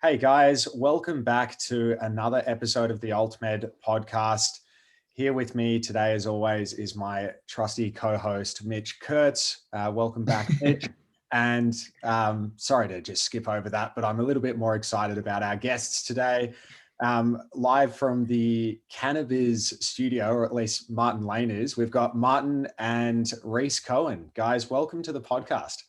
Hey guys, welcome back to another episode of the AltMed podcast. Here with me today, as always, is my trusty co-host, Mitch Kurtz. Welcome back, Mitch. And sorry to just skip over that, but I'm a little bit more excited about our guests today. Live from the Cannabiz studio, or at least Martin Lane is, we've got Martin and Rhys Cohen. Guys, welcome to the podcast.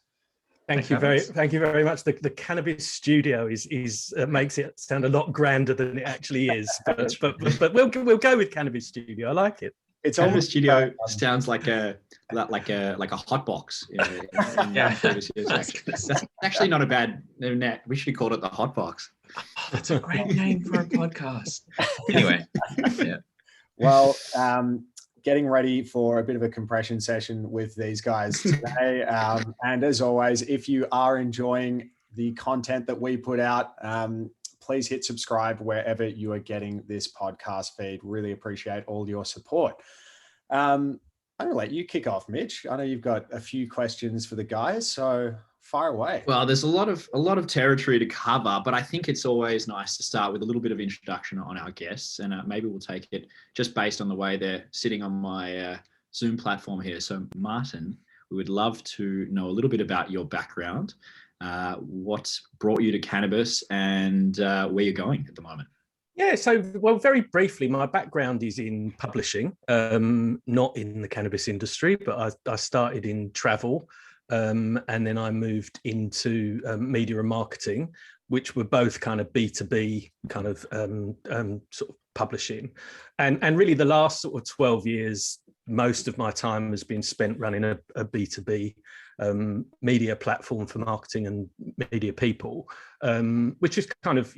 Thank you very much. The Cannabis studio is makes it sound a lot grander than it actually is, but we'll go with Cannabis studio. I like it. It's Cannabis studio sounds like a hot box. Yeah. That's actually not a bad net. We should have called it the hot box. Oh, that's a great name for a podcast. Anyway, yeah. Well, getting ready for a bit of a compression session with these guys today. And as always, if you are enjoying the content that we put out, please hit subscribe wherever you are getting this podcast feed. Really appreciate all your support. I'm going to let you kick off, Mitch. I know you've got a few questions for the guys, so fire away. Well, there's a lot of territory to cover, but I think it's always nice to start with a little bit of introduction on our guests, and maybe we'll take it just based on the way they're sitting on my Zoom platform here. So, Martin, we would love to know a little bit about your background, what brought you to cannabis, and where you're going at the moment. Yeah, so, well, very briefly, my background is in publishing, not in the cannabis industry, but I started in travel. And then I moved into media and marketing, which were both kind of B2B kind of sort of publishing. And really the last sort of 12 years, most of my time has been spent running a B2B media platform for marketing and media people, which is kind of,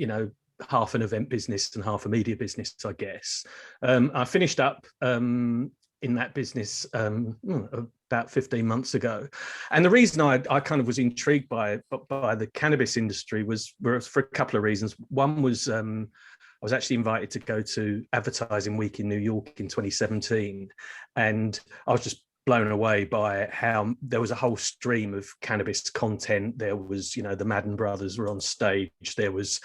half an event business and half a media business, I guess. I finished up in that business about 15 months ago. And the reason I kind of was intrigued by the cannabis industry was for a couple of reasons. One was I was actually invited to go to Advertising Week in New York in 2017. And I was just blown away by how there was a whole stream of cannabis content. There was, the Madden brothers were on stage. There was,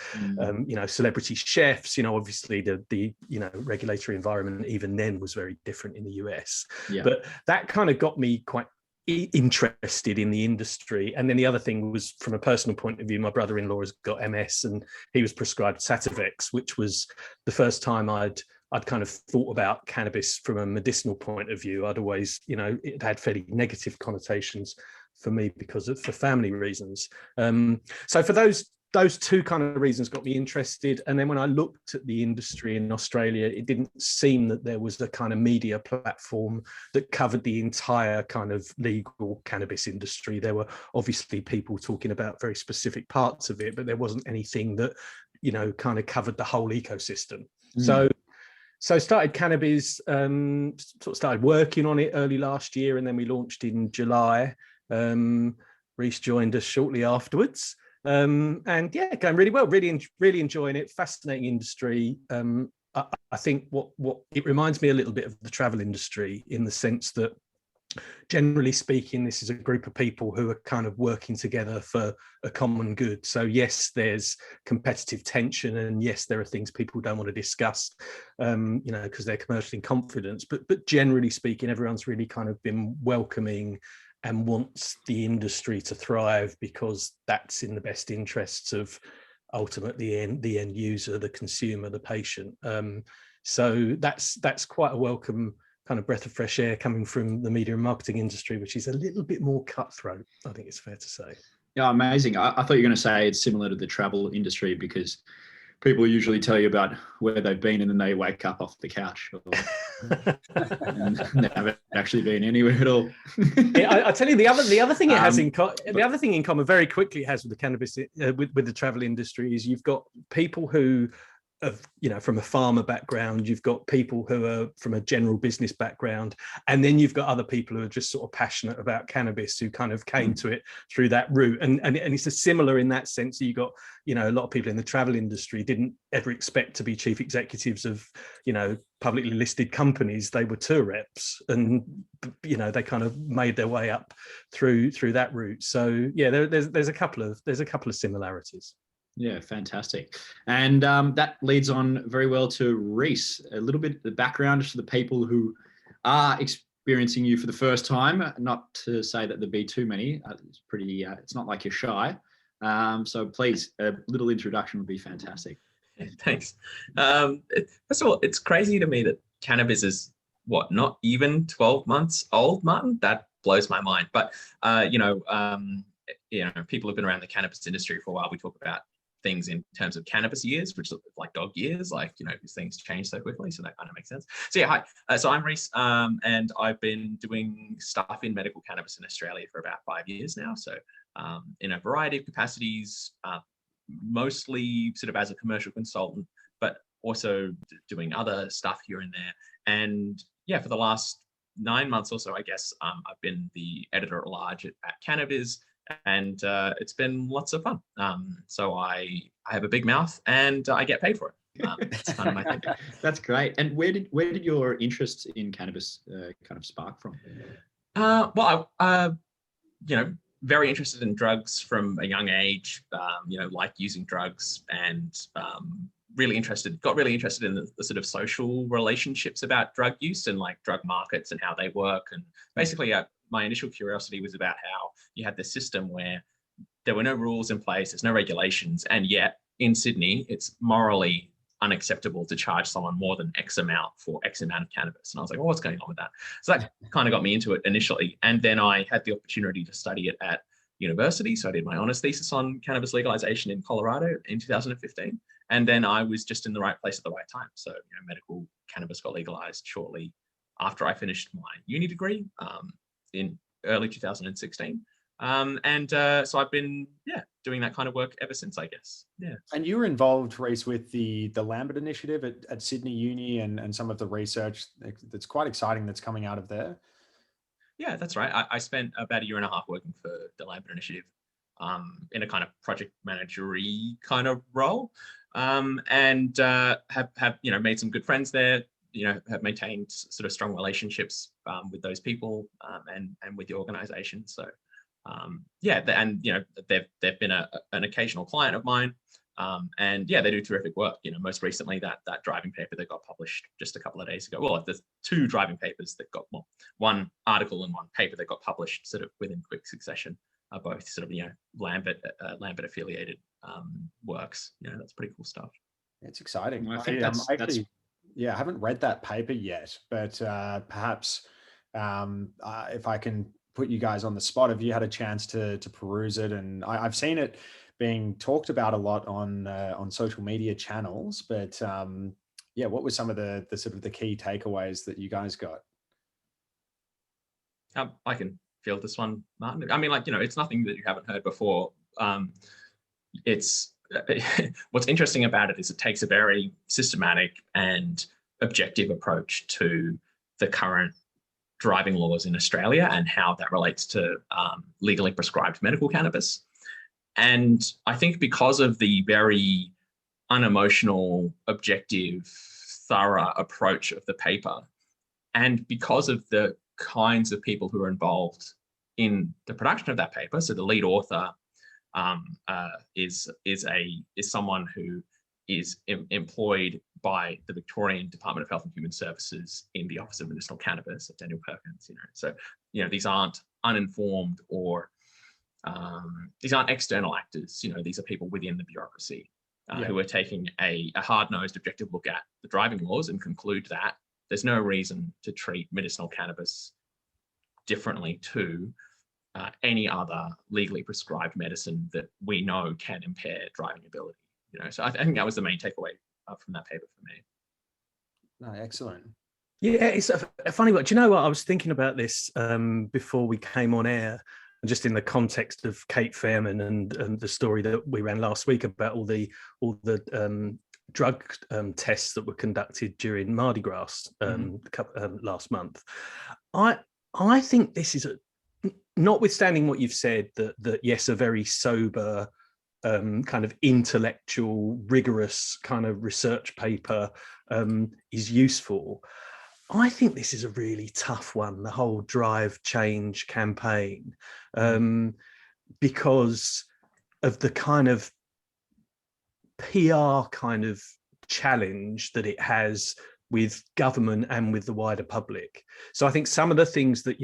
celebrity chefs. Obviously the regulatory environment even then was very different in the US. Yeah. But that kind of got me quite interested in the industry. And then the other thing was, from a personal point of view, my brother-in-law has got MS and he was prescribed Sativex, which was the first time I'd kind of thought about cannabis from a medicinal point of view. I'd always, it had fairly negative connotations for me for family reasons. So for those two kind of reasons got me interested. And then when I looked at the industry in Australia, it didn't seem that there was a kind of media platform that covered the entire kind of legal cannabis industry. There were obviously people talking about very specific parts of it, but there wasn't anything that, kind of covered the whole ecosystem. So started Cannabiz, sort of started working on it early last year, and then we launched in July. Rhys joined us shortly afterwards. And yeah, going really well, really enjoying it. Fascinating industry. I think what it reminds me a little bit of the travel industry, in the sense that, generally speaking, this is a group of people who are kind of working together for a common good. So yes, there's competitive tension, and yes, there are things people don't want to discuss, because they're commercially in confidence. But generally speaking, everyone's really kind of been welcoming and wants the industry to thrive, because that's in the best interests of ultimately the end user, the consumer, the patient. So that's quite a welcome kind of breath of fresh air coming from the media and marketing industry, which is a little bit more cutthroat, I think it's fair to say. Yeah, amazing. I thought you were going to say it's similar to the travel industry, because people usually tell you about where they've been and then they wake up off the couch and they haven't actually been anywhere at all. Yeah, I tell you, the other thing it has the other thing in common very quickly it has with the cannabis with the travel industry is you've got people who from a farmer background, you've got people who are from a general business background, and then you've got other people who are just sort of passionate about cannabis, who kind of came to it through that route. And it's a similar in that sense. You got, a lot of people in the travel industry didn't ever expect to be chief executives of, publicly listed companies. They were tour reps, and, they kind of made their way up through that route. So yeah, there's a couple of similarities. Yeah, fantastic. And that leads on very well to Rhys. A little bit the background for the people who are experiencing you for the first time. Not to say that there'd be too many. It's pretty. It's not like you're shy. So please, a little introduction would be fantastic. Thanks. First of all, it's crazy to me that cannabis is not even 12 months old, Martin. That blows my mind. But people have been around the cannabis industry for a while. We talk about things in terms of cannabis years, which look like dog years, because things change so quickly. So that kind of makes sense. So yeah, hi. So I'm Rhys, and I've been doing stuff in medical cannabis in Australia for about 5 years now. So in a variety of capacities, mostly sort of as a commercial consultant, but also doing other stuff here and there. And yeah, for the last 9 months or so, I guess, I've been the editor at large at Cannabiz, and it's been lots of fun. So I have a big mouth and I get paid for it. It's kind of my thing. That's great. And where did your interest in cannabis kind of spark from? Very interested in drugs from a young age, like using drugs, and got really interested in the sort of social relationships about drug use and like drug markets and how they work. And basically my initial curiosity was about how you had this system where there were no rules in place, there's no regulations, and yet in Sydney, it's morally unacceptable to charge someone more than X amount for X amount of cannabis. And I was like, well, what's going on with that? So that kind of got me into it initially. And then I had the opportunity to study it at university. So I did my honors thesis on cannabis legalization in Colorado in 2015. And then I was just in the right place at the right time. So medical cannabis got legalized shortly after I finished my uni degree in early 2016. So I've been, doing that kind of work ever since, I guess. Yeah. And you were involved, Rhys, with the Lambert Initiative at Sydney Uni and some of the research that's quite exciting that's coming out of there. Yeah, that's right. I spent about 1.5 years working for the Lambert Initiative in a kind of project managery kind of role, and have made some good friends there. Have maintained sort of strong relationships with those people and with the organisation. So they've been an occasional client of mine, and they do terrific work. Most recently that driving paper that got published just a couple of days ago. Well, there's 2 driving papers that got one article and one paper that got published sort of within quick succession. Both sort of Lambert affiliated works. That's pretty cool stuff. It's exciting. Well, I think I haven't read that paper yet, but perhaps if I can put you guys on the spot, have you had a chance to peruse it? And I've seen it being talked about a lot on social media channels, but what were some of the sort of the key takeaways that you guys got? I can field this one, Martin. I mean, it's nothing that you haven't heard before. It's what's interesting about it is it takes a very systematic and objective approach to the current driving laws in Australia and how that relates to legally prescribed medical cannabis. And I think because of the very unemotional, objective, thorough approach of the paper, and because of the kinds of people who are involved in the production of that paper, so the lead author is someone who is employed by the Victorian Department of Health and Human Services in the Office of Medicinal Cannabis at Daniel Perkins. So these aren't uninformed or these aren't external actors. These are people within the bureaucracy who are taking a hard-nosed, objective look at the driving laws and conclude that there's no reason to treat medicinal cannabis differently to any other legally prescribed medicine that we know can impair driving ability. So I think that was the main takeaway from that paper for me. No, excellent. Yeah, it's a funny one. Do you know what? I was thinking about this before we came on air, just in the context of Kate Fairman and the story that we ran last week about all the drug tests that were conducted during Mardi Gras last month. I think this is notwithstanding what you've said, that yes, a very sober, kind of intellectual, rigorous kind of research paper is useful. I think this is a really tough one, the whole Drive Change campaign, because of the kind of PR kind of challenge that it has with government and with the wider public. So I think some of the things that,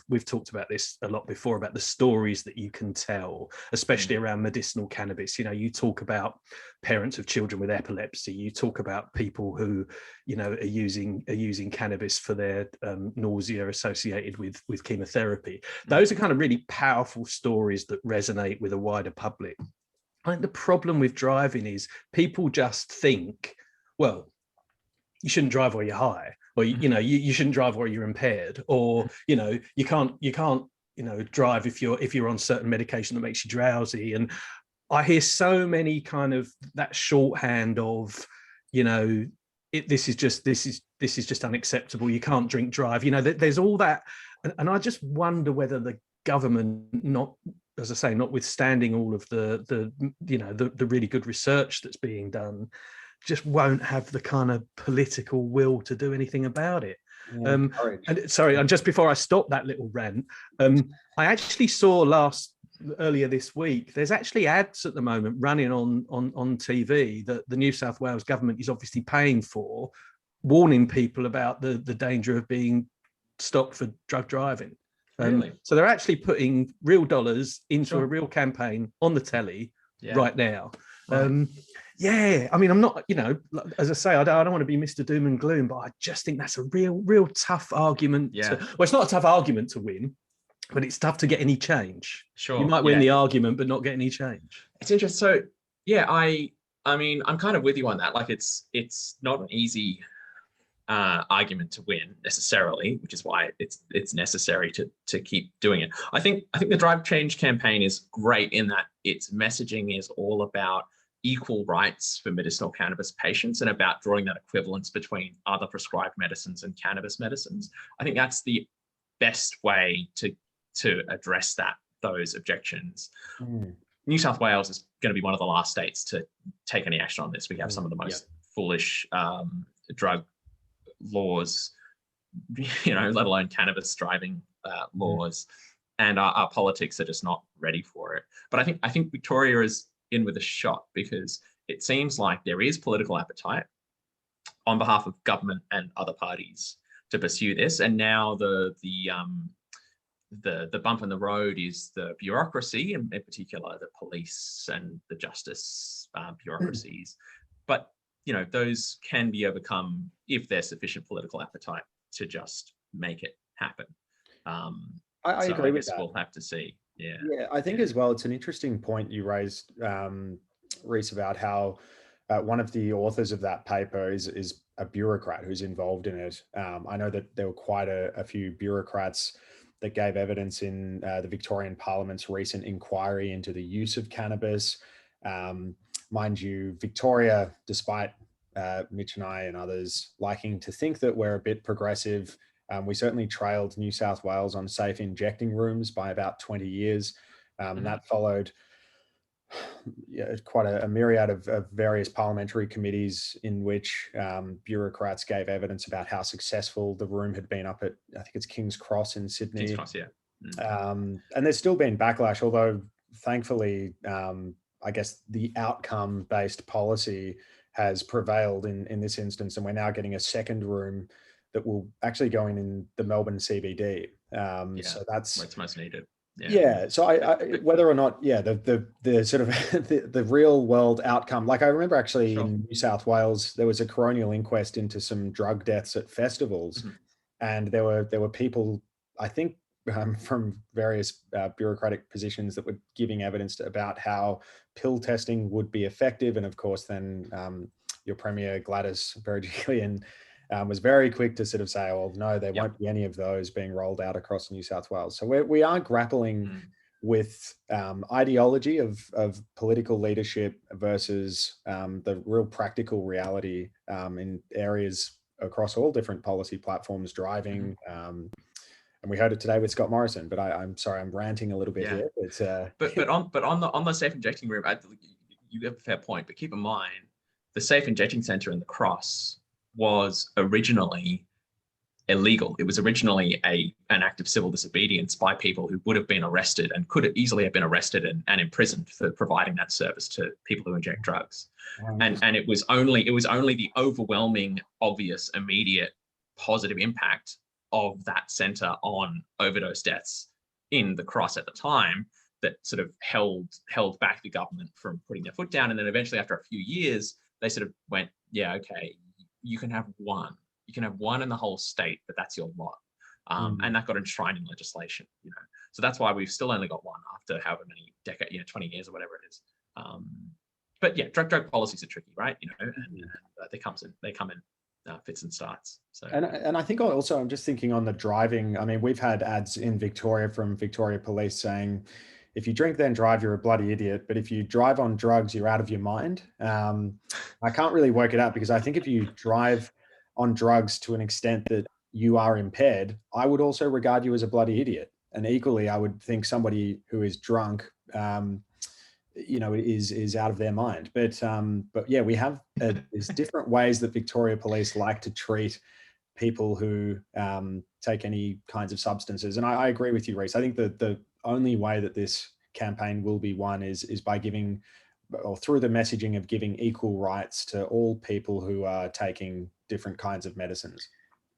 we've talked about this a lot before, about the stories that you can tell, especially around medicinal cannabis. You talk about parents of children with epilepsy, you talk about people who, are using cannabis for their nausea associated with chemotherapy. Those are kind of really powerful stories that resonate with a wider public. I think the problem with driving is people just think, well, you shouldn't drive while you're high, or you shouldn't drive while you're impaired, or you can't drive if you're on certain medication that makes you drowsy. And I hear so many kind of that shorthand of, this is just unacceptable. You can't drink drive. There's all that, and I just wonder whether the government, not, as I say, notwithstanding all of the really good research that's being done, just won't have the kind of political will to do anything about it. And sorry, and just before I stop that little rant, I actually saw earlier this week, there's actually ads at the moment running on TV that the New South Wales government is obviously paying for, warning people about the danger of being stopped for drug driving. Really? So they're actually putting real dollars into a real campaign on the telly right now. Right. Yeah, I mean, I'm not, as I say, I don't want to be Mr. Doom and Gloom, but I just think that's a real tough argument. Yeah. Well, it's not a tough argument to win, but it's tough to get any change. Sure. You might win the argument, but not get any change. It's interesting. So yeah, I mean, I'm kind of with you on that. Like, it's not an easy argument to win necessarily, which is why it's necessary to keep doing it. I think the Drive Change campaign is great in that its messaging is all about equal rights for medicinal cannabis patients and about drawing that equivalence between other prescribed medicines and cannabis medicines. I think that's the best way to address those objections. New South Wales is going to be one of the last states to take any action on this. We have some of the most foolish drug laws, let alone cannabis driving laws, and our politics are just not ready for it. But I think Victoria is in with a shot, because it seems like there is political appetite on behalf of government and other parties to pursue this. And now the bump in the road is the bureaucracy, and in particular the police and the justice bureaucracies. But those can be overcome if there's sufficient political appetite to just make it happen. I agree with that. We'll have to see. Yeah, I think as well, it's an interesting point you raised, Rhys, about how one of the authors of that paper is a bureaucrat who's involved in it. I know that there were quite a few bureaucrats that gave evidence in the Victorian Parliament's recent inquiry into the use of cannabis. Mind you, Victoria, despite Mitch and I and others liking to think that we're a bit progressive, we certainly trailed New South Wales on safe injecting rooms by about 20 years. That followed quite a myriad of various parliamentary committees in which bureaucrats gave evidence about how successful the room had been up at, I think it's King's Cross in Sydney. King's Cross, yeah. And there's still been backlash, although thankfully, I guess the outcome-based policy has prevailed in this instance, and we're now getting a second room that will actually go in the Melbourne CBD. So that's where it's most needed. So I whether or not, the sort of the real world outcome, like I remember actually in New South Wales, there was a coronial inquest into some drug deaths at festivals, and there were people, I think, from various bureaucratic positions that were giving evidence about how pill testing would be effective. And of course, then your Premier Gladys Berejiklian was very quick to sort of say, well, no, there won't be any of those being rolled out across New South Wales. So we are grappling with ideology of political leadership versus the real practical reality in areas across all different policy platforms, driving. And we heard it today with Scott Morrison, but I'm sorry, I'm ranting a little bit here. It's, but on the safe injecting room, you have a fair point, but keep in mind, the safe injecting centre in the Cross was originally illegal. It was originally an act of civil disobedience by people who would have been arrested and could easily have been arrested and imprisoned for providing that service to people who inject drugs. And it was only the overwhelming, obvious, immediate positive impact of that center on overdose deaths in the Cross at the time that sort of held back the government from putting their foot down. And then eventually, after a few years, they sort of went, yeah, okay, you can have one. You can have one in the whole state, but that's your lot. And that got enshrined in legislation, you know. So that's why we've still only got one after however many decades, 20 years or whatever it is. But yeah, drug policies are tricky, right? You know, and they come in fits and starts. So and I think also I'm just thinking on the driving. I mean, we've had ads in Victoria from Victoria Police saying, if you drink then drive, you're a bloody idiot. But if you drive on drugs, you're out of your mind. I can't really work it out, because I think if you drive on drugs to an extent that you are impaired, I would also regard you as a bloody idiot. And equally, I would think somebody who is drunk, is out of their mind. But yeah, we have there's different ways that Victoria Police like to treat people who take any kinds of substances. And I agree with you, Rhys. I think that the only way that this campaign will be won is by giving, or through the messaging of giving equal rights to all people who are taking different kinds of medicines.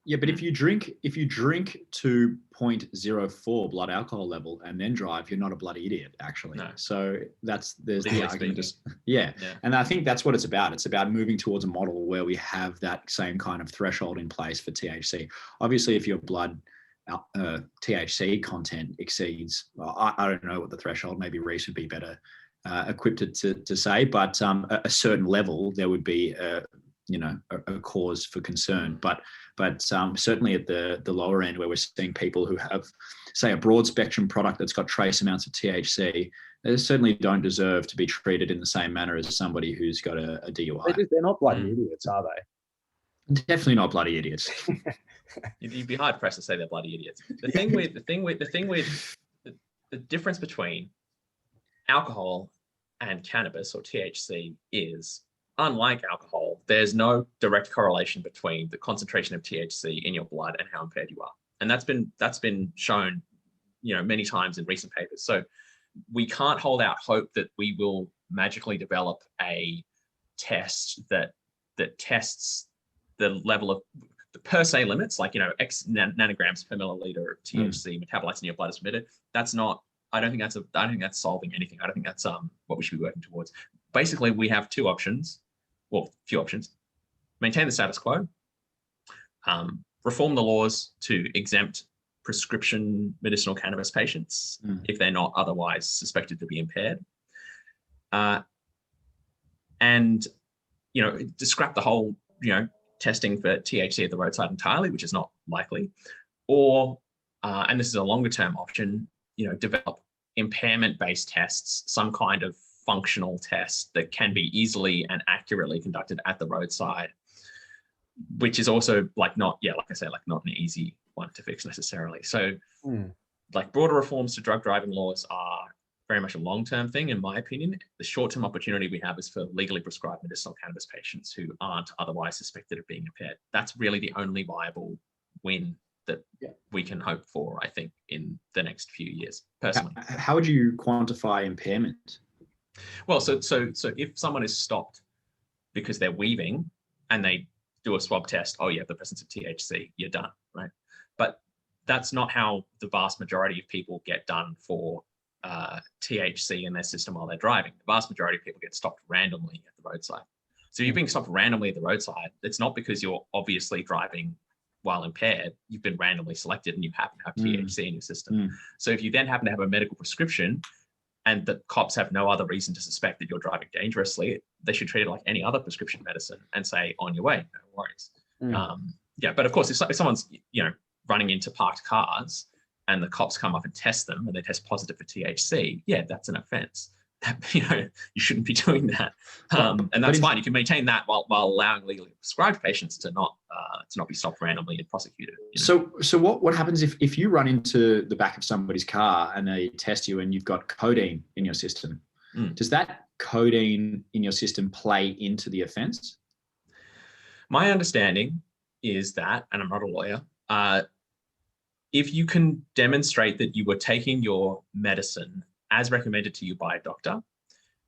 Yeah, but if you drink to 0.04 blood alcohol level and then drive, you're not a bloody idiot, actually. No. So there's the argument. Yeah. And I think that's what it's about. It's about moving towards a model where we have that same kind of threshold in place for THC. Obviously, if your blood THC content exceeds, well, I don't know what the threshold, maybe Rhys would be better equipped to say, but a certain level, there would be a cause for concern. But certainly at the lower end, where we're seeing people who have, say, a broad spectrum product that's got trace amounts of THC, they certainly don't deserve to be treated in the same manner as somebody who's got a DUI. They're not bloody idiots, are they? Definitely not bloody idiots. You'd be hard pressed to say they're bloody idiots. The difference between alcohol and cannabis, or THC, is, unlike alcohol, there's no direct correlation between the concentration of THC in your blood and how impaired you are. And that's been shown, many times in recent papers. So we can't hold out hope that we will magically develop a test that tests the level of the per se limits, like, X nanograms per milliliter of THC metabolites in your blood is permitted. I don't think that's solving anything. I don't think that's what we should be working towards. Basically, we have two options. Well, few options. Maintain the status quo, reform the laws to exempt prescription medicinal cannabis patients if they're not otherwise suspected to be impaired, and to scrap the whole testing for THC at the roadside entirely, which is not likely, or and this is a longer term option, develop impairment-based tests, some kind of functional test that can be easily and accurately conducted at the roadside, which is also not an easy one to fix necessarily. So broader reforms to drug driving laws are very much a long-term thing, in my opinion. The short-term opportunity we have is for legally prescribed medicinal cannabis patients who aren't otherwise suspected of being impaired. That's really the only viable win that we can hope for, I think, in the next few years, personally. How would you quantify impairment? Well, so if someone is stopped because they're weaving and they do a swab test, oh, you have the presence of THC, you're done, right? But that's not how the vast majority of people get done for THC in their system while they're driving. The vast majority of people get stopped randomly at the roadside. So you're being stopped randomly at the roadside. It's not because you're obviously driving while impaired. You've been randomly selected and you happen to have THC in your system. So if you then happen to have a medical prescription and the cops have no other reason to suspect that you're driving dangerously, they should treat it like any other prescription medicine and say, on your way, no worries. But of course, if someone's running into parked cars and the cops come up and test them and they test positive for THC, that's an offense. You shouldn't be doing that, and that's fine. You can maintain that while allowing legally prescribed patients to not be stopped randomly and prosecuted. So what happens if you run into the back of somebody's car and they test you and you've got codeine in your system? Does that codeine in your system play into the offense? My understanding is that, and I'm not a lawyer, if you can demonstrate that you were taking your medicine as recommended to you by a doctor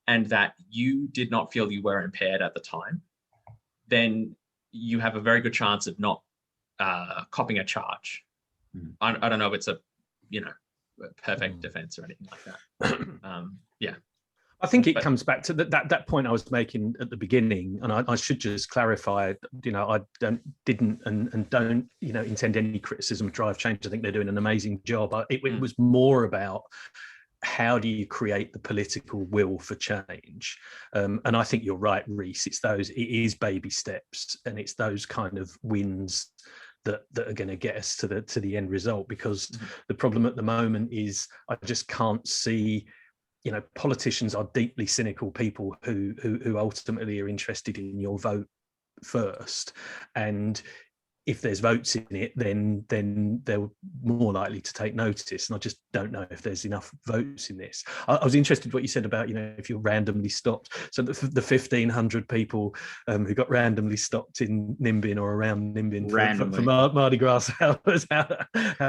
and that you did not feel you were impaired at the time, then you have a very good chance of not copping a charge. I don't know if it's a perfect defense or anything like that. Yeah. I think it comes back to that point I was making at the beginning, and I should just clarify. I didn't intend any criticism of Drive Change. I think they're doing an amazing job. It was more about how do you create the political will for change, and I think you're right, Rhys. It is baby steps, and it's those kind of wins that are going to get us to the end result. Because the problem at the moment is I just can't see. Politicians are deeply cynical people who ultimately are interested in your vote first, and if there's votes in it, then they're more likely to take notice. And I just don't know if there's enough votes in this. I was interested in what you said about, if you're randomly stopped. So the 1,500 people who got randomly stopped in Nimbin or around Nimbin for Mardi Gras, how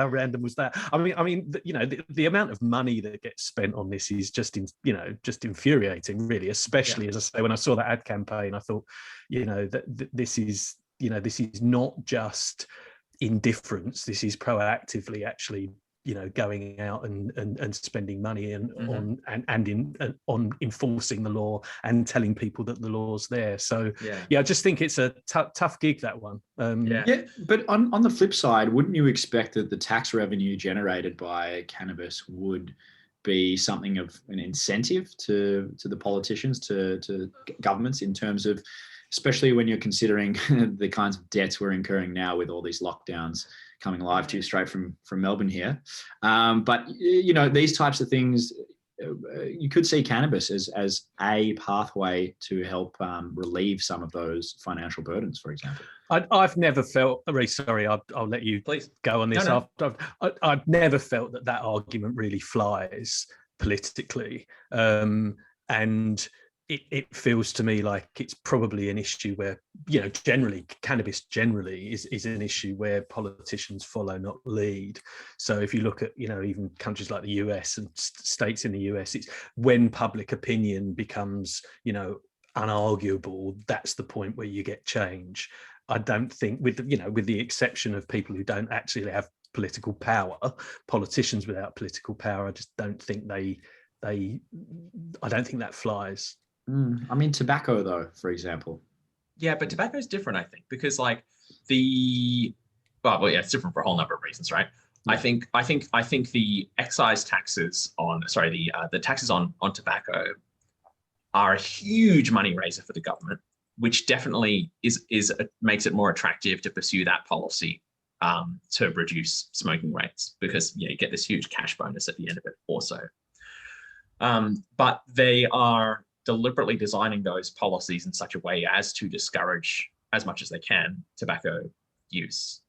random was that? I mean, the amount of money that gets spent on this is just infuriating, really. Especially as I say, when I saw that ad campaign, I thought, that this is. This is not just indifference. This is proactively actually, going out and spending money on enforcing the law and telling people that the law's there. So I just think it's a tough gig, that one. But on the flip side, wouldn't you expect that the tax revenue generated by cannabis would be something of an incentive to the politicians, to governments, in terms of, especially when you're considering the kinds of debts we're incurring now with all these lockdowns coming live to you straight from Melbourne here. But these types of things, you could see cannabis as a pathway to help relieve some of those financial burdens, for example. I've never felt, sorry, I'll let you please go on this. No. I've never felt that argument really flies politically. And it feels to me like it's probably an issue where, cannabis generally is an issue where politicians follow, not lead. So if you look at, even countries like the US and states in the US, it's when public opinion becomes, unarguable, that's the point where you get change. I don't think, with the exception of people who don't actually have political power, politicians without political power, I just don't think I don't think that flies. I mean, tobacco, though, for example. Yeah, but tobacco is different, I think, because it's different for a whole number of reasons, right? Yeah. I think the excise taxes the taxes on tobacco are a huge money raiser for the government, which definitely makes it more attractive to pursue that policy to reduce smoking rates, because you get this huge cash bonus at the end of it also. But they are deliberately designing those policies in such a way as to discourage, as much as they can, tobacco use.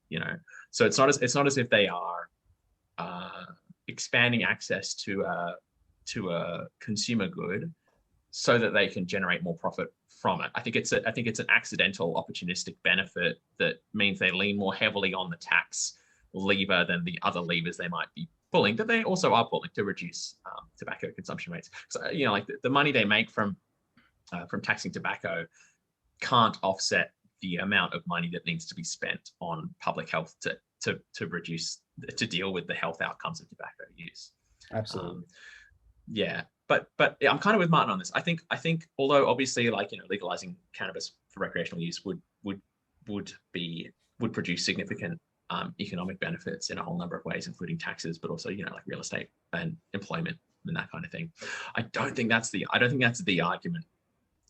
So it's not as if they are expanding access to a consumer good so that they can generate more profit from it. I think it's an accidental, opportunistic benefit that means they lean more heavily on the tax lever than the other levers they might be pulling, that they also are pulling to reduce tobacco consumption rates. So, the money they make from taxing tobacco can't offset the amount of money that needs to be spent on public health to deal with the health outcomes of tobacco use. Absolutely. But I'm kind of with Martin on this. I think although obviously legalizing cannabis for recreational use would produce significant economic benefits in a whole number of ways, including taxes, but also real estate and employment and that kind of thing. I don't think that's the argument,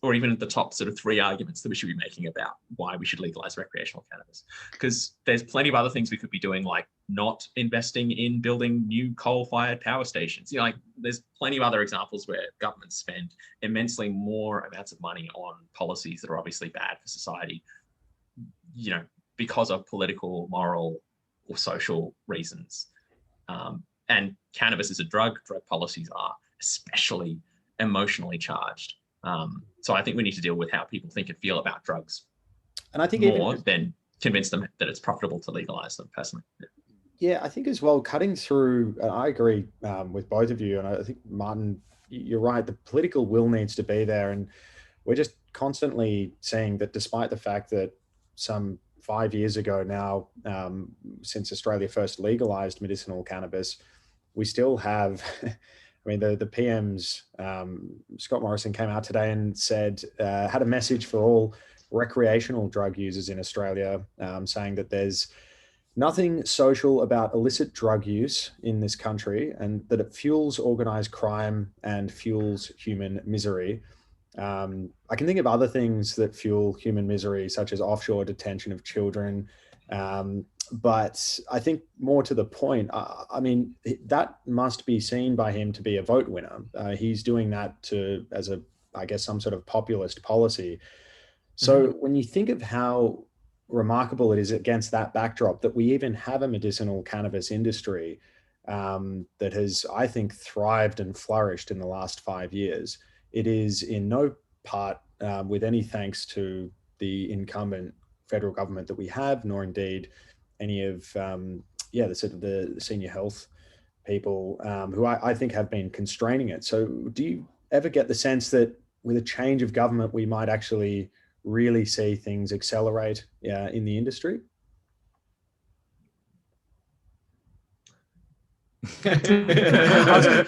or even the top sort of three arguments that we should be making about why we should legalize recreational cannabis. Because there's plenty of other things we could be doing, like not investing in building new coal-fired power stations. There's plenty of other examples where governments spend immensely more amounts of money on policies that are obviously bad for society, because of political, moral, or social reasons. And cannabis is a drug. Drug policies are especially emotionally charged. So I think we need to deal with how people think and feel about drugs, and I think more than convince them that it's profitable to legalize them personally. Yeah, I think as well, cutting through, I agree with both of you. And I think, Martin, you're right. The political will needs to be there. And we're just constantly seeing that despite the fact that some 5 years ago now, since Australia first legalized medicinal cannabis, we still have, I mean, the PM's, Scott Morrison came out today and said, had a message for all recreational drug users in Australia, saying that there's nothing social about illicit drug use in this country, and that it fuels organized crime and fuels human misery. I can think of other things that fuel human misery, such as offshore detention of children. But I think more to the point, I mean, that must be seen by him to be a vote winner. He's doing that as I guess, some sort of populist policy. So when you think of how remarkable it is against that backdrop that we even have a medicinal cannabis industry that has, I think, thrived and flourished in the last 5 years, it is in no part with any thanks to the incumbent federal government that we have, nor indeed any of the sort of the senior health people who I think have been constraining it. So do you ever get the sense that with a change of government, we might actually really see things accelerate in the industry?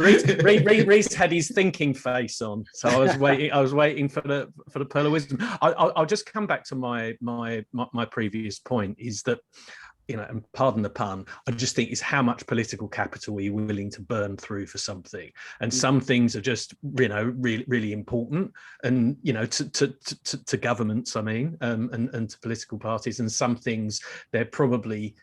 Rhys had his thinking face on, so I was waiting for the pearl of wisdom. I'll just come back to my previous point, is that, you know, and pardon the pun, I just think is how much political capital are you willing to burn through for something? And some things are just, you know, really, really important, and, you know, to governments, I mean, and to political parties, and some things they're probably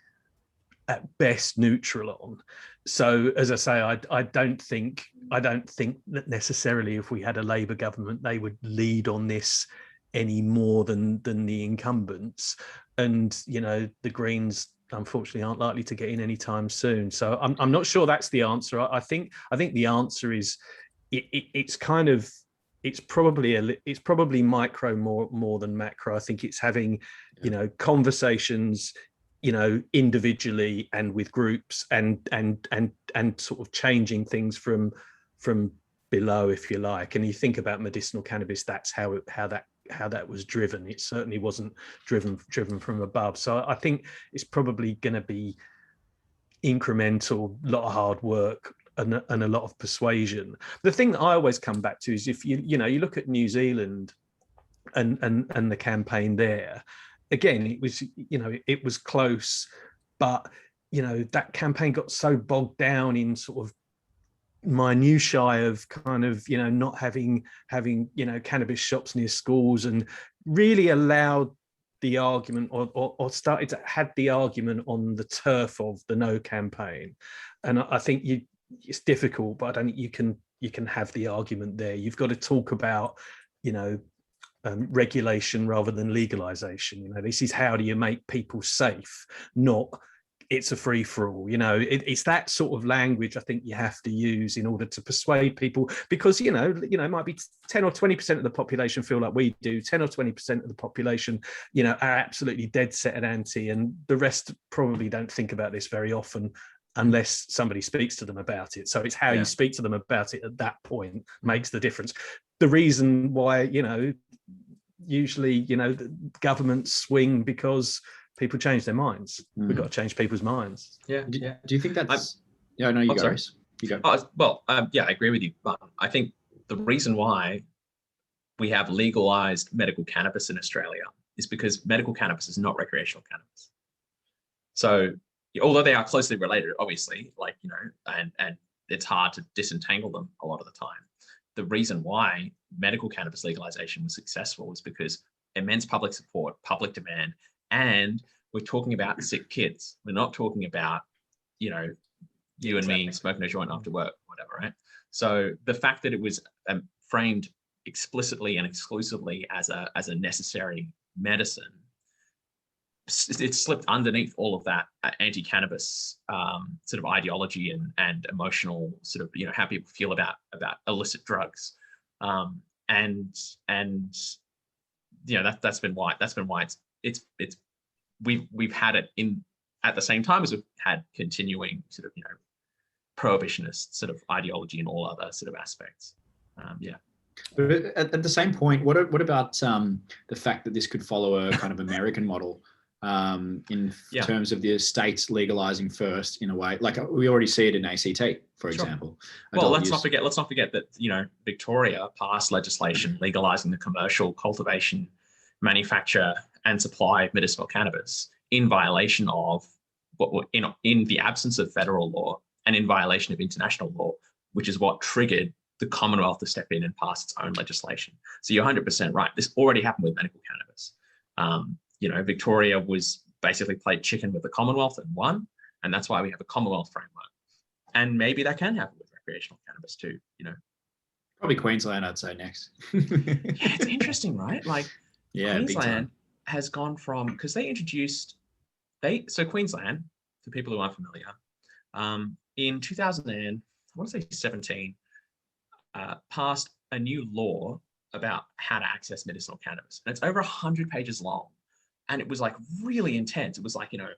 at best neutral on. So, as I say, I don't think that necessarily if we had a Labour government, they would lead on this any more than the incumbents. And, you know, the Greens unfortunately aren't likely to get in anytime soon. So I'm not sure that's the answer. I think the answer is it's probably micro more than macro. I think it's having, you know, conversations, you know, individually and with groups, and sort of changing things from below, if you like. And you think about medicinal cannabis, that's how that was driven. It certainly wasn't driven from above. So I think it's probably going to be incremental, a lot of hard work and a lot of persuasion. The thing that I always come back to is if you look at New Zealand and the campaign there, again, it was close, but, you know, that campaign got so bogged down in sort of minutiae of kind of, you know, not having you know, cannabis shops near schools, and really allowed the argument or started to have the argument on the turf of the No campaign. And I think it's difficult, but I don't think you can have the argument there. You've got to talk about, you know, regulation rather than legalization. You know, this is how do you make people safe, not it's a free-for-all. You know, it's that sort of language I think you have to use in order to persuade people, because you know it might be 10 or 20% of the population feel like we do, 10 or 20% of the population, you know, are absolutely dead set and anti, and the rest probably don't think about this very often unless somebody speaks to them about it. So it's how you speak to them about it at that point makes the difference. The reason why, you know, usually, you know, the governments swing because people change their minds. We've got to change people's minds. Do you think that's... Yeah, no, you go. Sorry. You go. I agree with you. But I think the reason why we have legalized medical cannabis in Australia is because medical cannabis is not recreational cannabis. So although they are closely related, obviously, like, you know, and it's hard to disentangle them a lot of the time. The reason why medical cannabis legalization was successful is because immense public support, public demand, and we're talking about sick kids. We're not talking about, you know, you and me smoking a joint after work, whatever, right? So the fact that it was framed explicitly and exclusively as a necessary medicine, it slipped underneath all of that anti-cannabis sort of ideology and emotional sort of, you know, how people feel about illicit drugs, and you know, that's been why it's we've had it in at the same time as we've had continuing sort of, you know, prohibitionist sort of ideology and all other sort of aspects. Yeah. But at the same point, what about the fact that this could follow a kind of American model in terms of the states legalizing first in a way? Like we already see it in ACT, for example. Well, let's not forget that, you know, Victoria passed legislation legalizing the commercial cultivation, manufacture, and supply of medicinal cannabis in violation of in the absence of federal law and in violation of international law, which is what triggered the Commonwealth to step in and pass its own legislation. So you're 100% right. This already happened with medical cannabis. You know, Victoria was basically played chicken with the Commonwealth and won, and that's why we have a Commonwealth framework. And maybe that can happen with recreational cannabis too, you know. Probably Queensland, I'd say next. Yeah, it's interesting, right? Like Queensland has gone from, because they introduced, so Queensland, for people who aren't familiar, in 2017, passed a new law about how to access medicinal cannabis. And it's over 100 pages long. And it was like really intense. It was like, you know,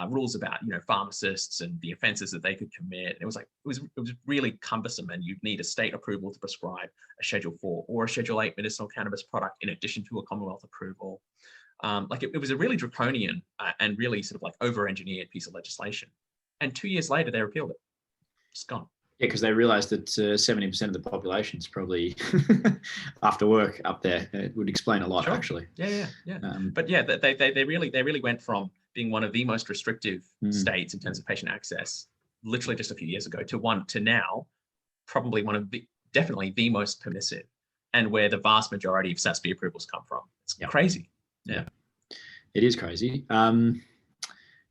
rules about, you know, pharmacists and the offenses that they could commit. It was like, it was really cumbersome, and you'd need a state approval to prescribe a Schedule 4 or a Schedule 8 medicinal cannabis product in addition to a Commonwealth approval. Like it was a really draconian and really sort of like over-engineered piece of legislation. And 2 years later, they repealed it. It's gone. Yeah, because they realised that 70% of the population is probably after work up there. It would explain a lot, actually. Yeah. But yeah, they really went from being one of the most restrictive states in terms of patient access, literally just a few years ago, to now probably definitely the most permissive, and where the vast majority of SASB approvals come from. It's crazy. Yeah, it is crazy.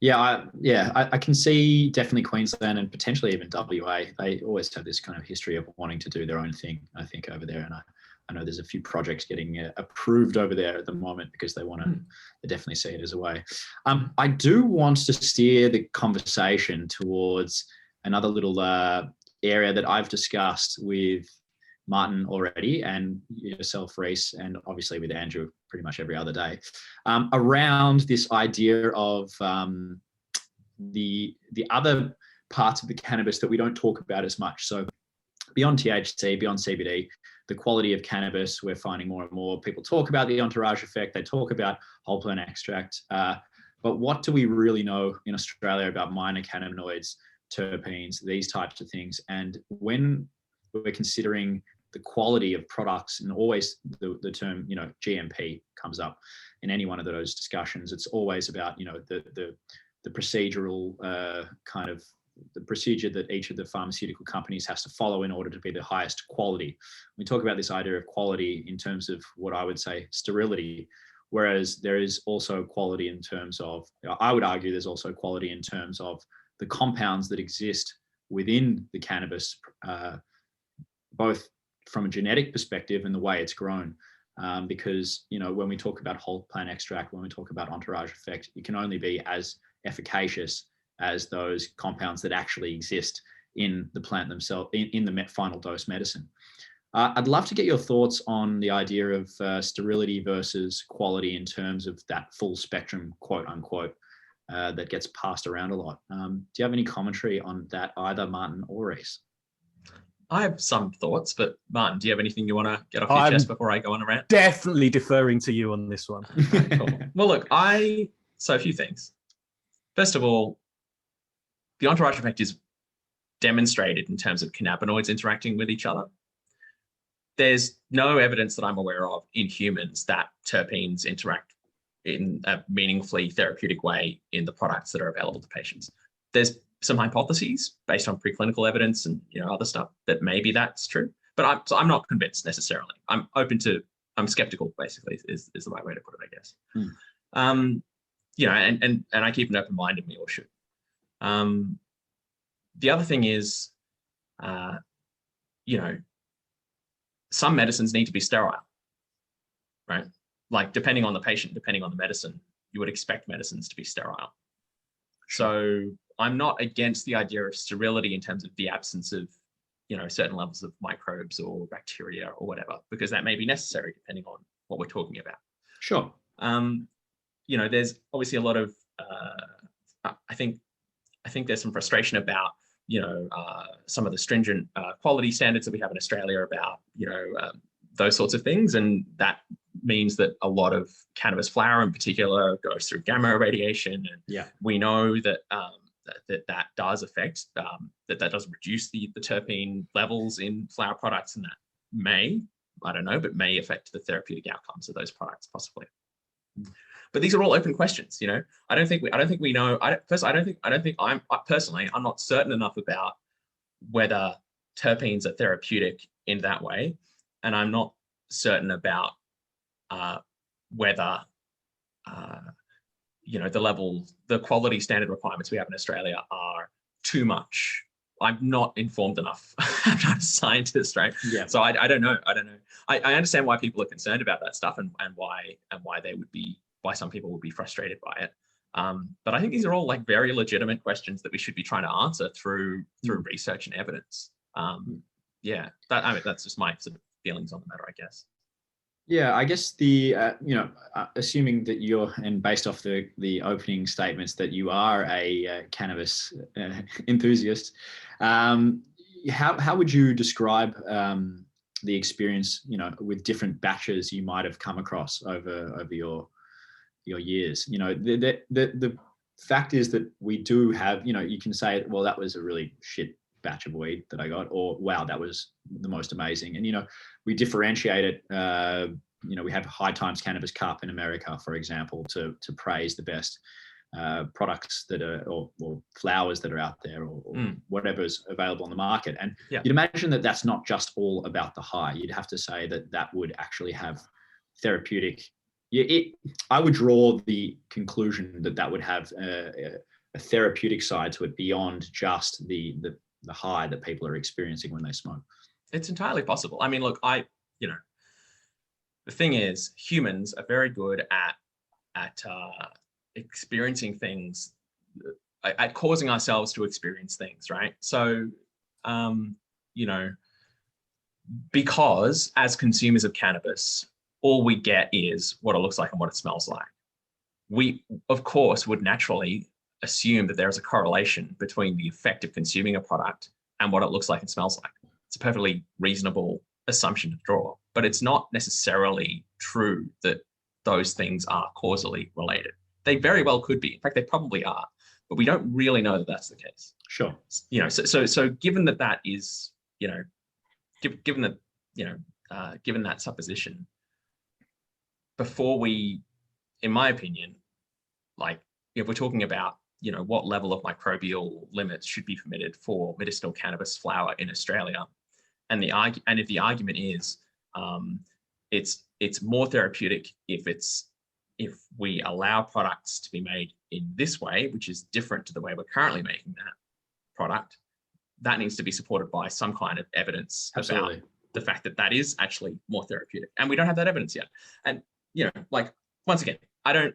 I can see definitely Queensland and potentially even WA. They always have this kind of history of wanting to do their own thing, I think, over there. And I know there's a few projects getting approved over there at the moment because they want to they definitely see it as a way. I do want to steer the conversation towards another little area that I've discussed with Martin already, and yourself, Rhys, and obviously with Andrew pretty much every other day, around this idea of the other parts of the cannabis that we don't talk about as much. So beyond THC, beyond CBD, the quality of cannabis, we're finding more and more people talk about the entourage effect. They talk about whole plant extract. But what do we really know in Australia about minor cannabinoids, terpenes, these types of things? And when we're considering the quality of products, and always the term, you know, GMP comes up in any one of those discussions. It's always about, you know, the procedural kind of the procedure that each of the pharmaceutical companies has to follow in order to be the highest quality. We talk about this idea of quality in terms of what I would say sterility, whereas there is also quality in terms of, I would argue there's also quality in terms of the compounds that exist within the cannabis, both from a genetic perspective and the way it's grown. Because, you know, when we talk about whole plant extract, when we talk about entourage effect, it can only be as efficacious as those compounds that actually exist in the plant themselves, in the final dose medicine. I'd love to get your thoughts on the idea of sterility versus quality in terms of that full spectrum, quote unquote, that gets passed around a lot. Do you have any commentary on that, either Martin or Rhys? I have some thoughts, but Martin, do you have anything you want to get off your chest before I go on a rant? Definitely deferring to you on this one. Okay, cool. Well, look, so a few things. First of all, the entourage effect is demonstrated in terms of cannabinoids interacting with each other. There's no evidence that I'm aware of in humans that terpenes interact in a meaningfully therapeutic way in the products that are available to patients. There's some hypotheses based on preclinical evidence and other stuff that maybe that's true, but I'm not convinced necessarily. I'm skeptical, basically, is the right way to put it, I guess. And I keep an open mind, and we all should. The other thing is, some medicines need to be sterile, right? Like, depending on the patient, depending on the medicine, you would expect medicines to be sterile. So I'm not against the idea of sterility in terms of the absence of, certain levels of microbes or bacteria or whatever, because that may be necessary depending on what we're talking about. Sure. there's obviously a lot of, I think there's some frustration about, some of the stringent quality standards that we have in Australia about, those sorts of things. And that means that a lot of cannabis flower in particular goes through gamma radiation. And we know that that does affect, that does reduce the terpene levels in flower products, and that may affect the therapeutic outcomes of those products possibly. But these are all open questions. I don't think we know. I'm not certain enough about whether terpenes are therapeutic in that way, and I'm not certain about whether the quality standard requirements we have in Australia are too much. I'm not informed enough. I'm not a scientist, right? Yeah. So I don't know. I understand why people are concerned about that stuff, and why some people would be frustrated by it. But I think these are all like very legitimate questions that we should be trying to answer through research and evidence. That's just my sort of feelings on the matter, I guess. Yeah, I guess assuming that you're, and based off the opening statements, that you are a cannabis enthusiast, how would you describe the experience, with different batches you might have come across over your years? The fact is that we do have, you can say, well, that was a really shit batch of weed that I got, or wow, that was the most amazing. And we differentiate it. We have High Times Cannabis Cup in America, for example, to praise the best products that are, or flowers that are out there, or whatever's available on the market. And you'd imagine that that's not just all about the high. You'd have to say that would actually have therapeutic. I would draw the conclusion that would have a therapeutic side to it beyond just the high that people are experiencing when they smoke. It's entirely possible. I mean, look, the thing is, humans are very good at experiencing things, at causing ourselves to experience things, right? So, because as consumers of cannabis, all we get is what it looks like and what it smells like. We, of course, would naturally assume that there is a correlation between the effect of consuming a product and what it looks like and smells like. It's a perfectly reasonable assumption to draw, but it's not necessarily true that those things are causally related. They very well could be. In fact, they probably are, but we don't really know that that's the case. Sure. So given that is, given that supposition, before we, in my opinion, like if we're talking about, what level of microbial limits should be permitted for medicinal cannabis flower in Australia, and if the argument is it's more therapeutic if we allow products to be made in this way, which is different to the way we're currently making that product, that needs to be supported by some kind of evidence. Absolutely. About the fact that is actually more therapeutic, and we don't have that evidence yet. And once again, I don't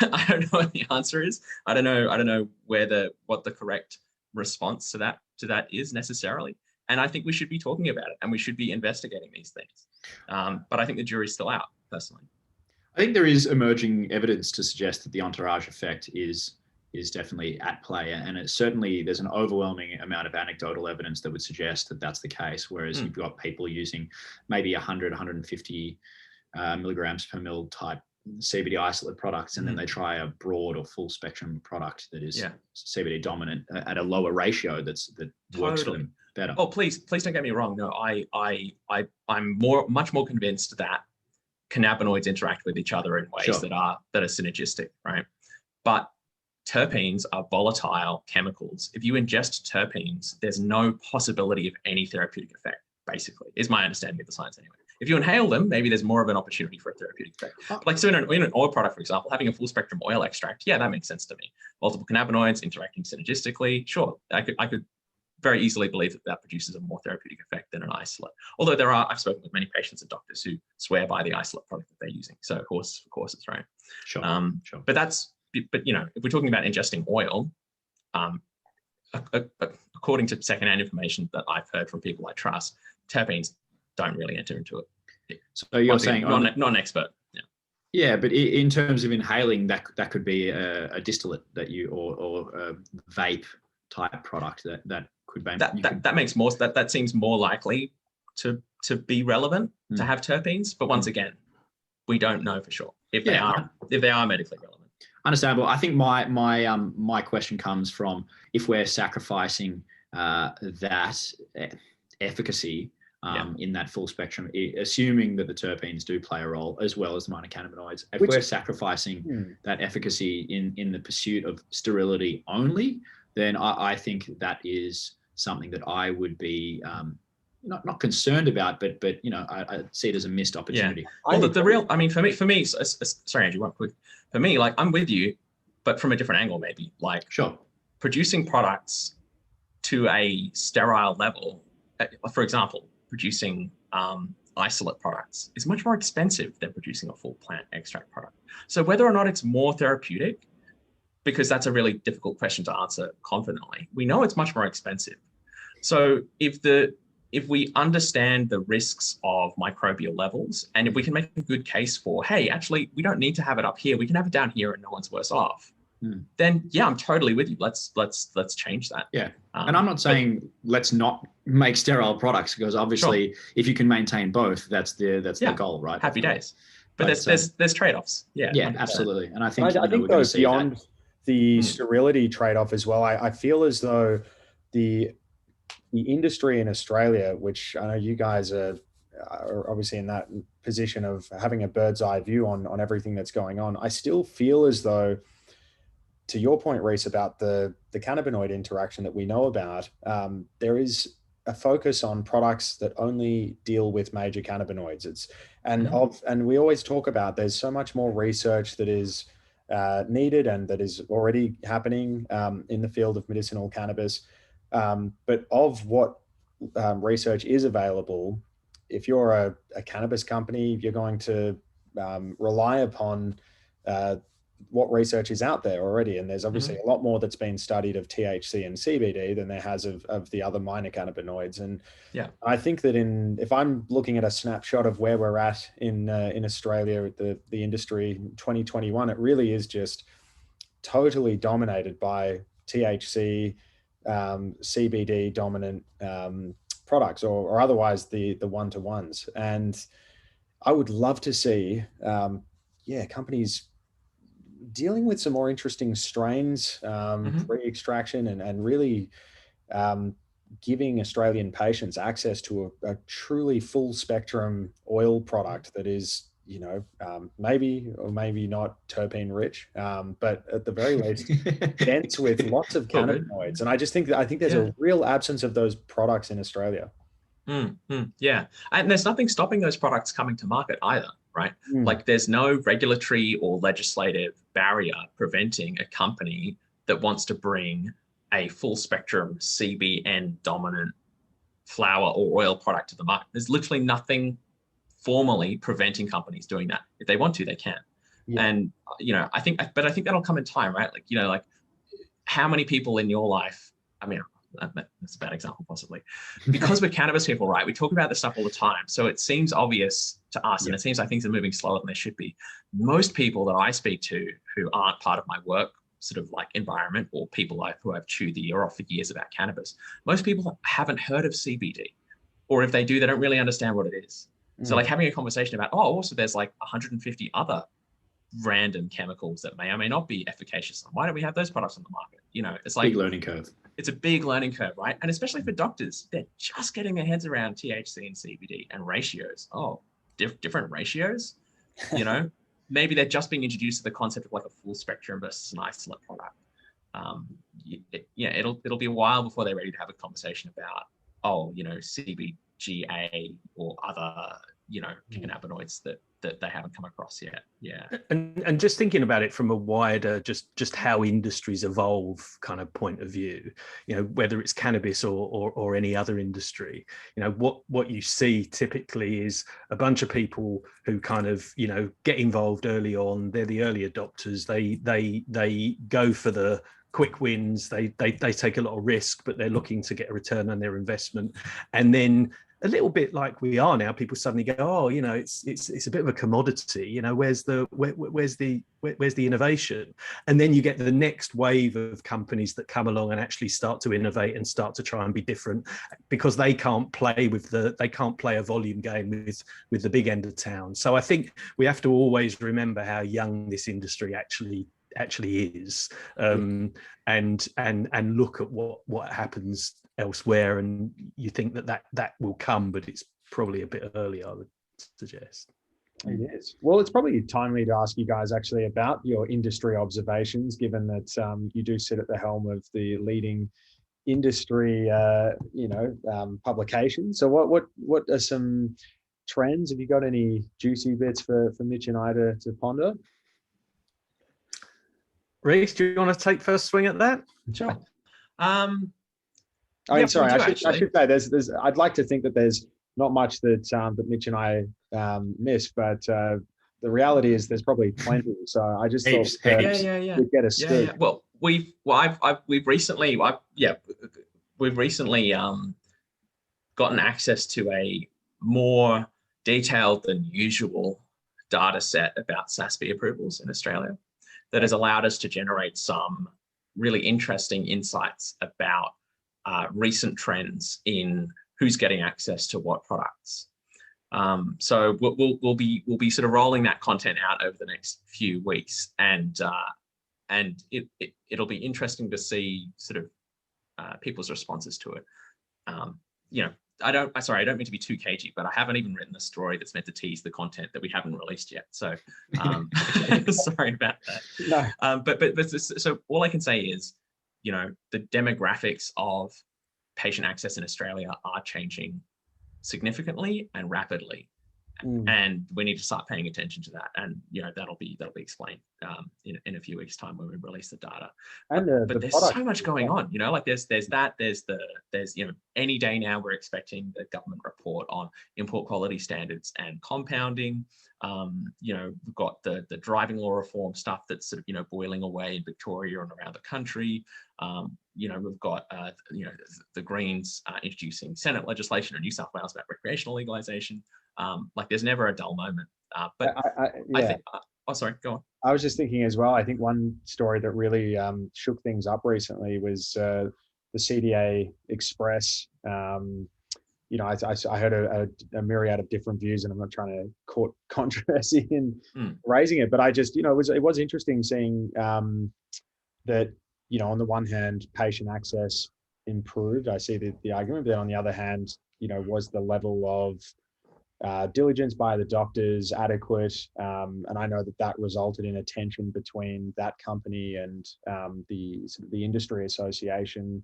know what the answer is. I don't know what the correct response to that is necessarily. And I think we should be talking about it, and we should be investigating these things. But I think the jury's still out, personally. I think there is emerging evidence to suggest that the entourage effect is definitely at play, and there's an overwhelming amount of anecdotal evidence that would suggest that that's the case. Whereas you've got people using maybe 100, 150 milligrams per mil type CBD isolate products, and then they try a broad or full spectrum product that is CBD dominant at a lower ratio that works for them better. Oh, please don't get me wrong. No, I'm much more convinced that cannabinoids interact with each other in ways that are synergistic, right? But terpenes are volatile chemicals. If you ingest terpenes, there's no possibility of any therapeutic effect, basically, is my understanding of the science anyway. If you inhale them, maybe there's more of an opportunity for a therapeutic effect. Like, so in an oil product, for example, having a full spectrum oil extract, that makes sense to me. Multiple cannabinoids interacting synergistically, sure. I could very easily believe that produces a more therapeutic effect than an isolate. Although I've spoken with many patients and doctors who swear by the isolate product that they're using. So of course it's right. Sure. Sure. But if we're talking about ingesting oil, according to secondhand information that I've heard from people I trust, terpenes don't really enter into it. So you're saying not an expert. Yeah. Yeah, but in terms of inhaling, that could be a distillate that you or a vape type product that could be that makes more that seems more likely to be relevant to have terpenes. But once again, we don't know for sure if they are medically relevant. Understandable. I think my question comes from if we're sacrificing that efficacy in that full spectrum, assuming that the terpenes do play a role as well as the minor cannabinoids. If we're sacrificing that efficacy in the pursuit of sterility only, then I think that is something that I would be not concerned about, but I see it as a missed opportunity. Yeah. Well, the real, I mean, for me, sorry, Andrew, one quick. For me, like I'm with you, but from a different angle, maybe. Like, sure, producing products to a sterile level, for example, producing isolate products is much more expensive than producing a full plant extract product. So whether or not it's more therapeutic, because that's a really difficult question to answer confidently, we know it's much more expensive. So if we understand the risks of microbial levels, and if we can make a good case for, hey, actually, we don't need to have it up here, we can have it down here and no one's worse off, then yeah, I'm totally with you. Let's change that. Yeah. And I'm not saying let's not make sterile products, because obviously if you can maintain both, that's the goal, right? Happy days. But there's trade-offs. Yeah. Yeah, 100%. Absolutely. And I think I think though, beyond the sterility trade-off as well, I feel as though the industry in Australia, which I know you guys are obviously in that position of having a bird's eye view on everything that's going on, I still feel as though, to your point, Rhys, about the cannabinoid interaction that we know about, there is a focus on products that only deal with major cannabinoids. And we always talk about there's so much more research that is needed and that is already happening in the field of medicinal cannabis. But of what research is available, if you're a cannabis company, you're going to rely upon what research is out there already. And there's obviously a lot more that's been studied of THC and CBD than there has of the other minor cannabinoids. And I think that if I'm looking at a snapshot of where we're at in Australia, the industry 2021, it really is just totally dominated by THC, CBD dominant products, or otherwise the one-to-ones. And I would love to see companies dealing with some more interesting strains, pre-extraction, and really giving Australian patients access to a truly full spectrum oil product that is, maybe or maybe not terpene rich, but at the very least dense with lots of cannabinoids. And I think there's a real absence of those products in Australia. Yeah. And there's nothing stopping those products coming to market either, right? Like there's no regulatory or legislative barrier preventing a company that wants to bring a full spectrum CBN dominant flower or oil product to the market. There's literally nothing formally preventing companies doing that. If they want to, they can. And I think that'll come in time, right? Like how many people in your life, I mean, that's a bad example possibly, because we're cannabis people, right? We talk about this stuff all the time, so it seems obvious to us, and it seems like things are moving slower than they should be. Most people that I speak to who aren't part of my work sort of like environment, or people who I've chewed the ear off for years about cannabis, most people haven't heard of CBD, or if they do, they don't really understand what it is. So like having a conversation about, also there's like 150 other random chemicals that may or may not be efficacious. Why don't we have those products on the market? It's like big learning curve. It's a big learning curve, right? And especially for doctors, they're just getting their heads around THC and CBD and ratios. Different ratios, maybe they're just being introduced to the concept of like a full spectrum versus an isolate product. It'll be a while before they're ready to have a conversation about, CBGA or other, cannabinoids that they haven't come across yet. Yeah. And just thinking about it from a wider, just how industries evolve kind of point of view, whether it's cannabis or any other industry, what you see typically is a bunch of people who kind of, get involved early on. They're the early adopters. They go for the quick wins. They take a lot of risk, but they're looking to get a return on their investment. And then a little bit like we are now. People suddenly go, oh, you know, it's a bit of a commodity. You know, where's the innovation? And then you get the next wave of companies that come along and actually start to innovate and start to try and be different, because they can't play a volume game with the big end of town. So I think we have to always remember how young this industry actually is, and look at what happens elsewhere, and you think that will come, but it's probably a bit early, I would suggest. It is. Well, it's probably timely to ask you guys actually about your industry observations, given that you do sit at the helm of the leading industry publication. So what are some trends? Have you got any juicy bits for Mitch and I to ponder? Rhys, do you want to take first swing at that? Sure. I should say there's I'd like to think that there's not much that Mitch and I miss, but the reality is there's probably plenty. So I just thought we'd get a scoop. Yeah. Well, we've recently gotten access to a more detailed than usual data set about SASB approvals in Australia that has allowed us to generate some really interesting insights about recent trends in who's getting access to what products. So we'll be sort of rolling that content out over the next few weeks, and it'll be interesting to see sort of people's responses to it. I don't mean to be too cagey, but I haven't even written the story that's meant to tease the content that we haven't released yet. So sorry about that. No. But so all I can say is, the demographics of patient access in Australia are changing significantly and rapidly. And we need to start paying attention to that, and that'll be explained in a few weeks' time when we release the data. And but there's so much going on, like there's any day now we're expecting the government report on import quality standards and compounding. We've got the driving law reform stuff that's sort of boiling away in Victoria and around the country. We've got the Greens introducing Senate legislation in New South Wales about recreational legalization. There's never a dull moment. But I think, sorry, go on. I was just thinking as well, I think one story that really shook things up recently was the CDA Express. I heard a myriad of different views, and I'm not trying to court controversy in raising it, but I just, it was interesting seeing that, on the one hand, patient access improved. I see the argument, but then on the other hand, was the level of diligence by the doctors adequate? And I know that resulted in a tension between that company and the industry association,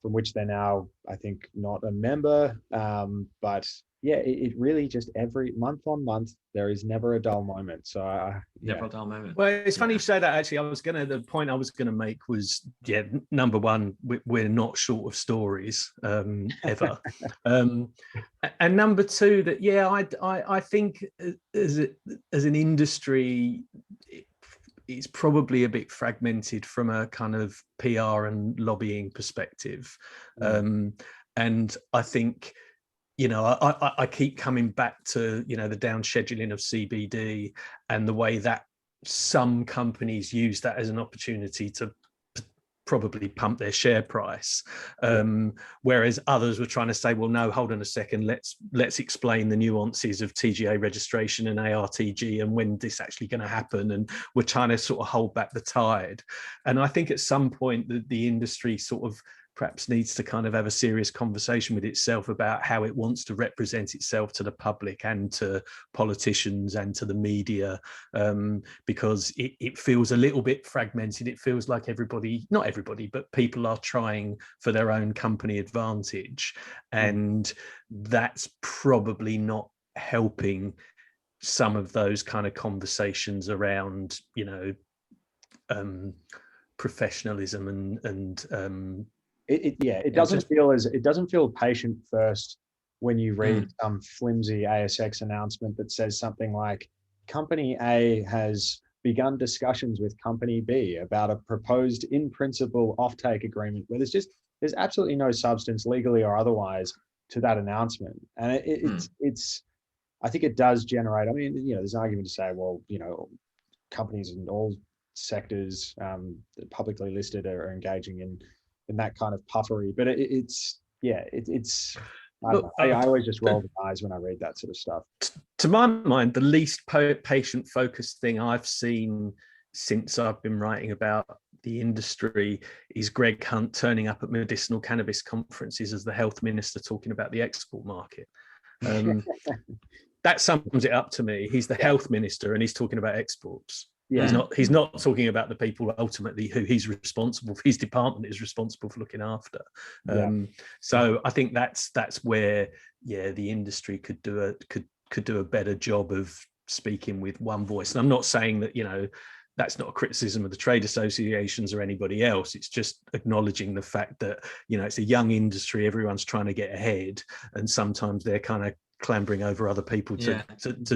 from which they're now, I think, not a member. But yeah, it really just every month on month, there is never a dull moment. So never a dull moment. Well, it's funny you say that. Actually, the point I was going to make was, number one, we're not short of stories ever. And number two, that I think as an industry, it's probably a bit fragmented from a kind of PR and lobbying perspective. And I think, I keep coming back to, the down scheduling of CBD and the way that some companies use that as an opportunity to probably pump their share price, whereas others were trying to say, well, no, hold on a second, let's explain the nuances of TGA registration and ARTG and when this actually going to happen, and we're trying to sort of hold back the tide. And I think at some point the industry sort of perhaps needs to kind of have a serious conversation with itself about how it wants to represent itself to the public and to politicians and to the media, because it feels a little bit fragmented. It feels like not everybody, but people are trying for their own company advantage. And that's probably not helping some of those kind of conversations around, professionalism and it doesn't feel patient first when you read some flimsy ASX announcement that says something like, Company A has begun discussions with Company B about a proposed in principle offtake agreement, where there's absolutely no substance, legally or otherwise, that announcement. And it's I think it does generate, I mean, there's an argument to say, well, companies in all sectors that publicly listed are engaging in that kind of puffery, but it's I always just roll the eyes when I read that sort of stuff. To my mind, the least patient-focused thing I've seen since I've been writing about the industry is Greg Hunt turning up at medicinal cannabis conferences as the health minister talking about the export market. That sums it up to me. He's the health minister and he's talking about exports. Yeah. He's not talking about the people ultimately who he's responsible for. His department is responsible for looking after. So I think that's where the industry could do a better job of speaking with one voice. And I'm not saying that that's not a criticism of the trade associations or anybody else. It's just acknowledging the fact that it's a young industry. Everyone's trying to get ahead, and sometimes they're kind of clambering over other people to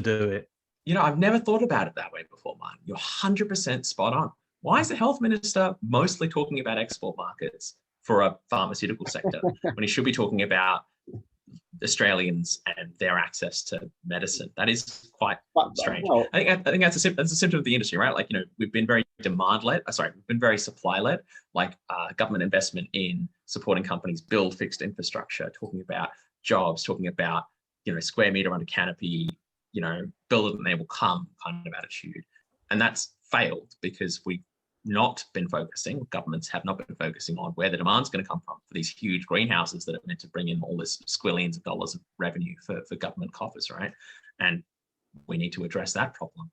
do it. I've never thought about it that way before, Martin. You're 100% spot on. Why is the health minister mostly talking about export markets for a pharmaceutical sector when he should be talking about Australians and their access to medicine? That is quite strange. I think that's a symptom of the industry, right? Like, we've been very we've been very supply-led, like government investment in supporting companies build fixed infrastructure, talking about jobs, talking about, square meter under canopy, build it and they will come kind of attitude. And that's failed because we've not been focusing, governments have not been focusing on where the demand's going to come from for these huge greenhouses that are meant to bring in all this squillions of dollars of revenue for government coffers, right? And we need to address that problem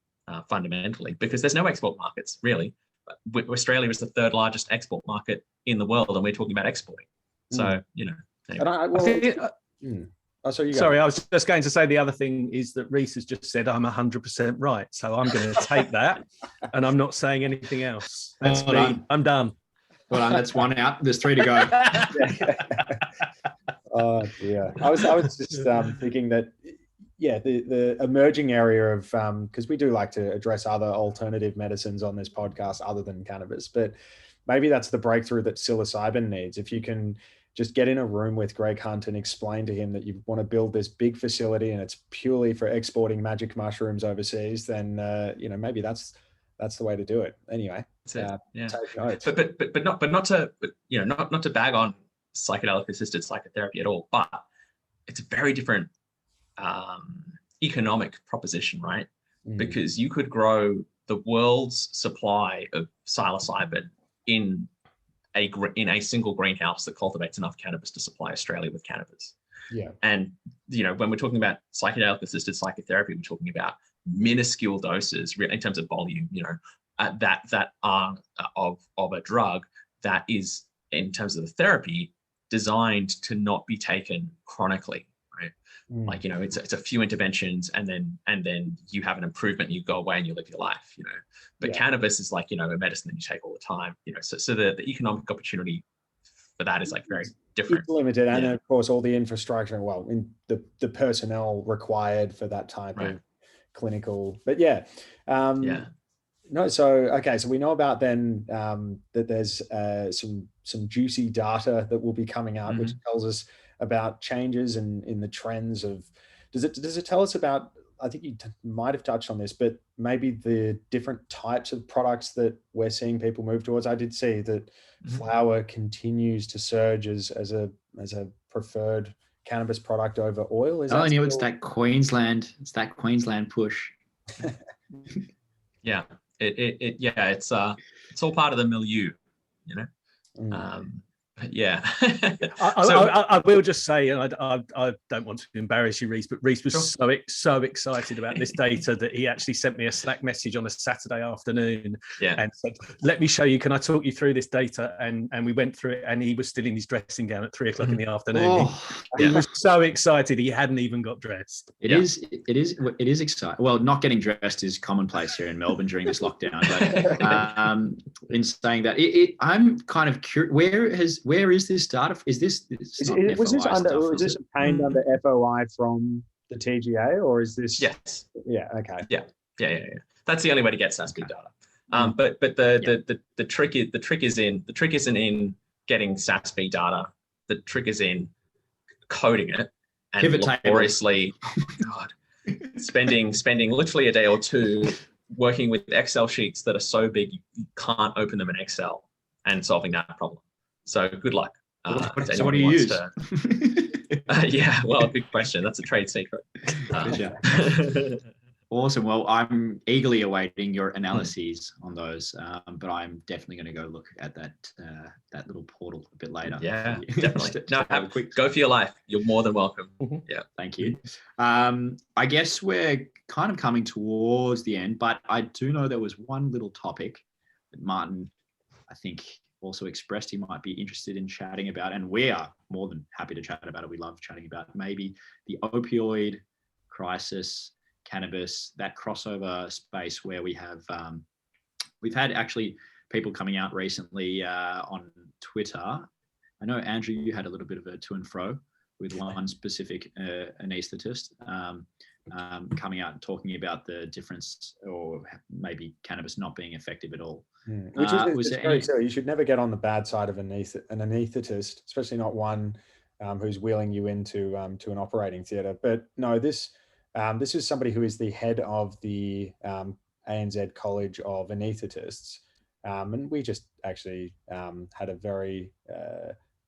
fundamentally, because there's no export markets, really. Australia is the third largest export market in the world, and we're talking about exporting. So, anyway. Sorry, I was just going to say the other thing is that Rhys has just said I'm 100% right. So I'm going to take that and I'm not saying anything else. That's me. I'm done. Well, that's one out. There's 3 to go. Oh, dear. I was just thinking that, the emerging area of, because we do like to address other alternative medicines on this podcast other than cannabis, but maybe that's the breakthrough that psilocybin needs. If you can just get in a room with Greg Hunt and explain to him that you want to build this big facility and it's purely for exporting magic mushrooms overseas, then maybe that's the way to do it. Anyway, take notes. But not to bag on psychedelic assisted psychotherapy at all, but it's a very different economic proposition, right? Because you could grow the world's supply of psilocybin in a single greenhouse that cultivates enough cannabis to supply Australia with cannabis. Yeah. And, when we're talking about psychedelic assisted psychotherapy, we're talking about minuscule doses in terms of volume, that are of a drug that is, in terms of the therapy, designed to not be taken chronically, right? Like, it's a few interventions and then you have an improvement and you go away and you live your life, But cannabis is like, a medicine that you take all the time, so the economic opportunity for that is like very different. It's limited. And of course, all the infrastructure, in the personnel required for that type of clinical, but no, so we know about then that there's some juicy data that will be coming out, which tells us about changes in the trends of, does it tell us about, I think you might have touched on this, but maybe the different types of products that we're seeing people move towards. I did see that flower continues to surge as a preferred cannabis product over oil. It's that Queensland push. It's all part of the milieu, I will just say, and I don't want to embarrass you, Rhys, but Rhys was so excited about this data that he actually sent me a Slack message on a Saturday afternoon and said, "Let me show you. Can I talk you through this data?" And we went through it, and he was still in his dressing gown at 3:00 in the afternoon. He was so excited he hadn't even got dressed. It is exciting. Well, not getting dressed is commonplace here in Melbourne during this lockdown. But in saying that, I'm kind of curious. Where is this data? Was this obtained under FOI from the TGA, or is this? Yes. Yeah. Okay. Yeah. That's the only way to get SASB data. But the trick isn't in getting SASB data. The trick is in coding it and Pivot table. laboriously, God, spending literally a day or two working with Excel sheets that are so big you can't open them in Excel and solving that problem. So good luck. So what do you use? Yeah, well, good question. That's a trade secret. Awesome. Well, I'm eagerly awaiting your analyses on those, but I'm definitely going to go look at that little portal a bit later. Yeah, definitely. Go for your life. You're more than welcome. Yeah, thank you. I guess we're kind of coming towards the end, but I do know there was one little topic that Martin, I think, also expressed he might be interested in chatting about, and we are more than happy to chat about it. We love chatting about maybe the opioid crisis, cannabis, that crossover space where we've had actually people coming out recently on Twitter. I know, Andrew, you had a little bit of a to and fro with one specific anesthetist coming out and talking about the difference, or maybe cannabis not being effective at all. Which is very silly. You should never get on the bad side of an anesthetist, especially not one who's wheeling you into to an operating theatre. But no, this is somebody who is the head of the ANZ College of Anaesthetists. And we just actually had a very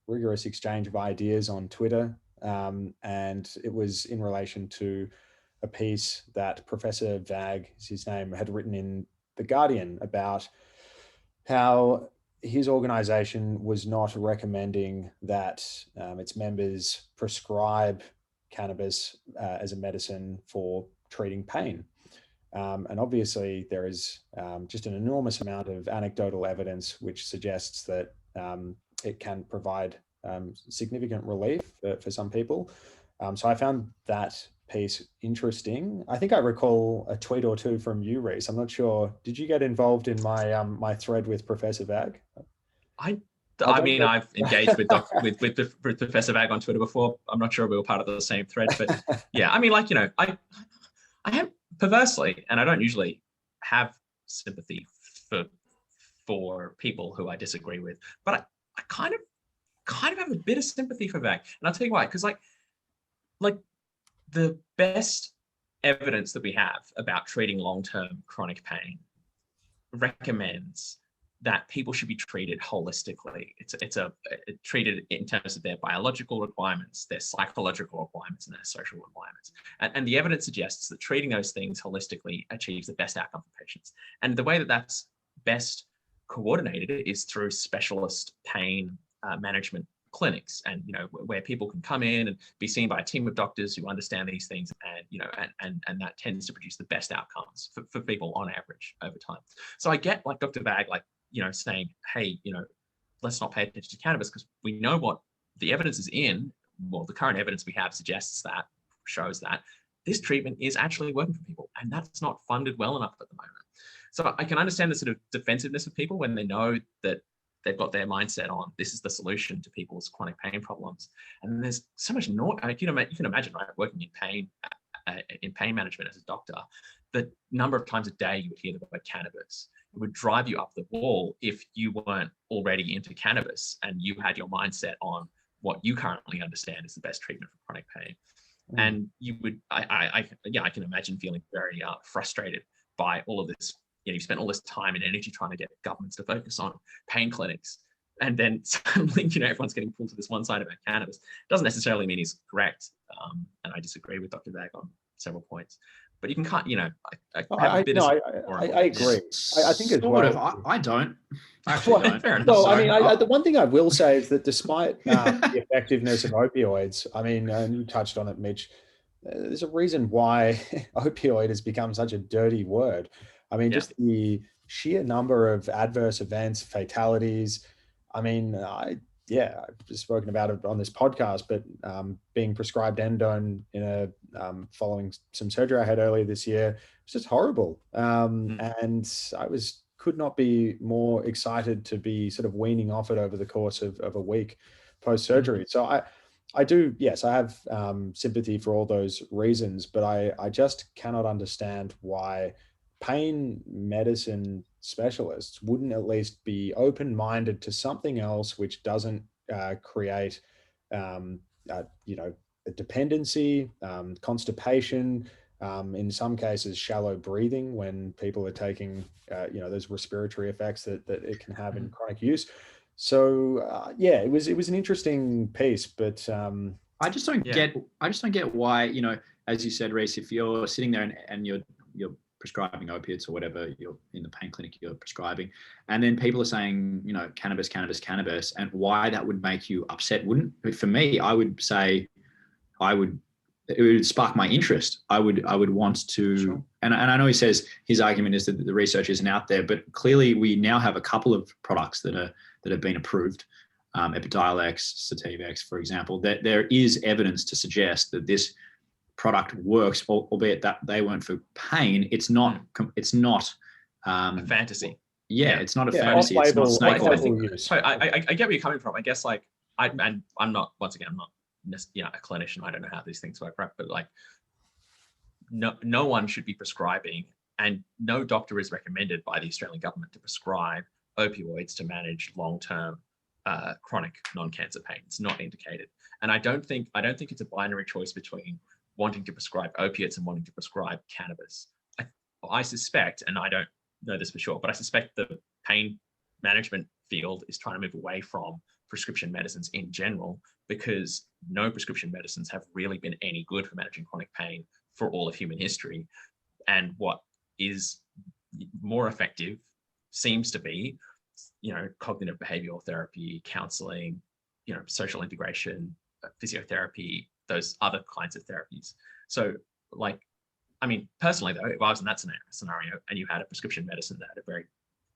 rigorous exchange of ideas on Twitter. And it was in relation to a piece that Professor Vag, is his name, had written in The Guardian about how his organization was not recommending that its members prescribe cannabis as a medicine for treating pain. And obviously there is just an enormous amount of anecdotal evidence which suggests that it can provide significant relief for some people. So I found that piece interesting. I think I recall a tweet or two from you, Rhys. I'm not sure. Did you get involved in my my thread with Professor Vag? I mean, I've engaged with Professor Vag on Twitter before. I'm not sure we were part of the same thread, but yeah, I mean, like, you know, I have perversely, and I don't usually have sympathy for people who I disagree with, but I kind of have a bit of sympathy for Vag, and I'll tell you why. Because like the best evidence that we have about treating long-term chronic pain recommends that people should be treated holistically. It's treated in terms of their biological requirements, their psychological requirements, and their social requirements. And the evidence suggests that treating those things holistically achieves the best outcome for patients. And the way that that's best coordinated is through specialist pain management clinics, and where people can come in and be seen by a team of doctors who understand these things, and and that tends to produce the best outcomes for people on average over time. So I get, like, Dr. Vag, like, saying, hey, let's not pay attention to cannabis because we know what the evidence is in. Well, the current evidence we have shows that this treatment is actually working for people, and that's not funded well enough at the moment. So I can understand the sort of defensiveness of people when they know that they've got their mindset on this is the solution to people's chronic pain problems. And there's so much noise. You can imagine, right, working in pain management as a doctor, the number of times a day you would hear the word cannabis. It would drive you up the wall if you weren't already into cannabis and you had your mindset on what you currently understand is the best treatment for chronic pain. And you would, I can imagine feeling very frustrated by all of this. You spent all this time and energy trying to get governments to focus on pain clinics, and then suddenly, everyone's getting pulled to this one side about cannabis. Doesn't necessarily mean he's correct, and I disagree with Dr. Vag on several points. But you can I agree. I think as well. I don't. Actually, don't. Fair enough. Well, I mean, the one thing I will say is that despite the effectiveness of opioids, I mean, and you touched on it, Mitch, there's a reason why opioid has become such a dirty word. I mean, just the sheer number of adverse events, fatalities. I mean, I've spoken about it on this podcast, but being prescribed endone following some surgery I had earlier this year, it was just horrible. And I could not be more excited to be sort of weaning off it over the course of a week post-surgery. So I do, yes, I have sympathy for all those reasons, but I just cannot understand why pain medicine specialists wouldn't at least be open-minded to something else which doesn't create a dependency, constipation, in some cases, shallow breathing when people are taking, those respiratory effects that it can have in chronic use. So it was an interesting piece, but I just don't get why, as you said, Rhys, if you're sitting there and you're prescribing opiates or whatever, you're in the pain clinic, you're prescribing, and then people are saying, cannabis, cannabis, cannabis, and why that would make you upset. For me, I would say, it would spark my interest. I would want to, sure. And I know he says his argument is that the research isn't out there, but clearly we now have a couple of products that have been approved, Epidiolex, Sativex, for example, that there is evidence to suggest that this product works, albeit that they weren't for pain. It's not a fantasy. Yeah, it's not a fantasy. It's not snake oil. So I get where you're coming from. I guess I'm not, once again, I'm not a clinician. I don't know how these things work, right? But no one should be prescribing, and no doctor is recommended by the Australian government to prescribe opioids to manage long-term chronic non-cancer pain. It's not indicated. And I don't think it's a binary choice between wanting to prescribe opiates and wanting to prescribe cannabis. I suspect, and I don't know this for sure, but I suspect the pain management field is trying to move away from prescription medicines in general, because no prescription medicines have really been any good for managing chronic pain for all of human history. And what is more effective seems to be, cognitive behavioral therapy, counseling, social integration, physiotherapy, those other kinds of therapies. So personally though, if I was in that scenario and you had a prescription medicine that had a very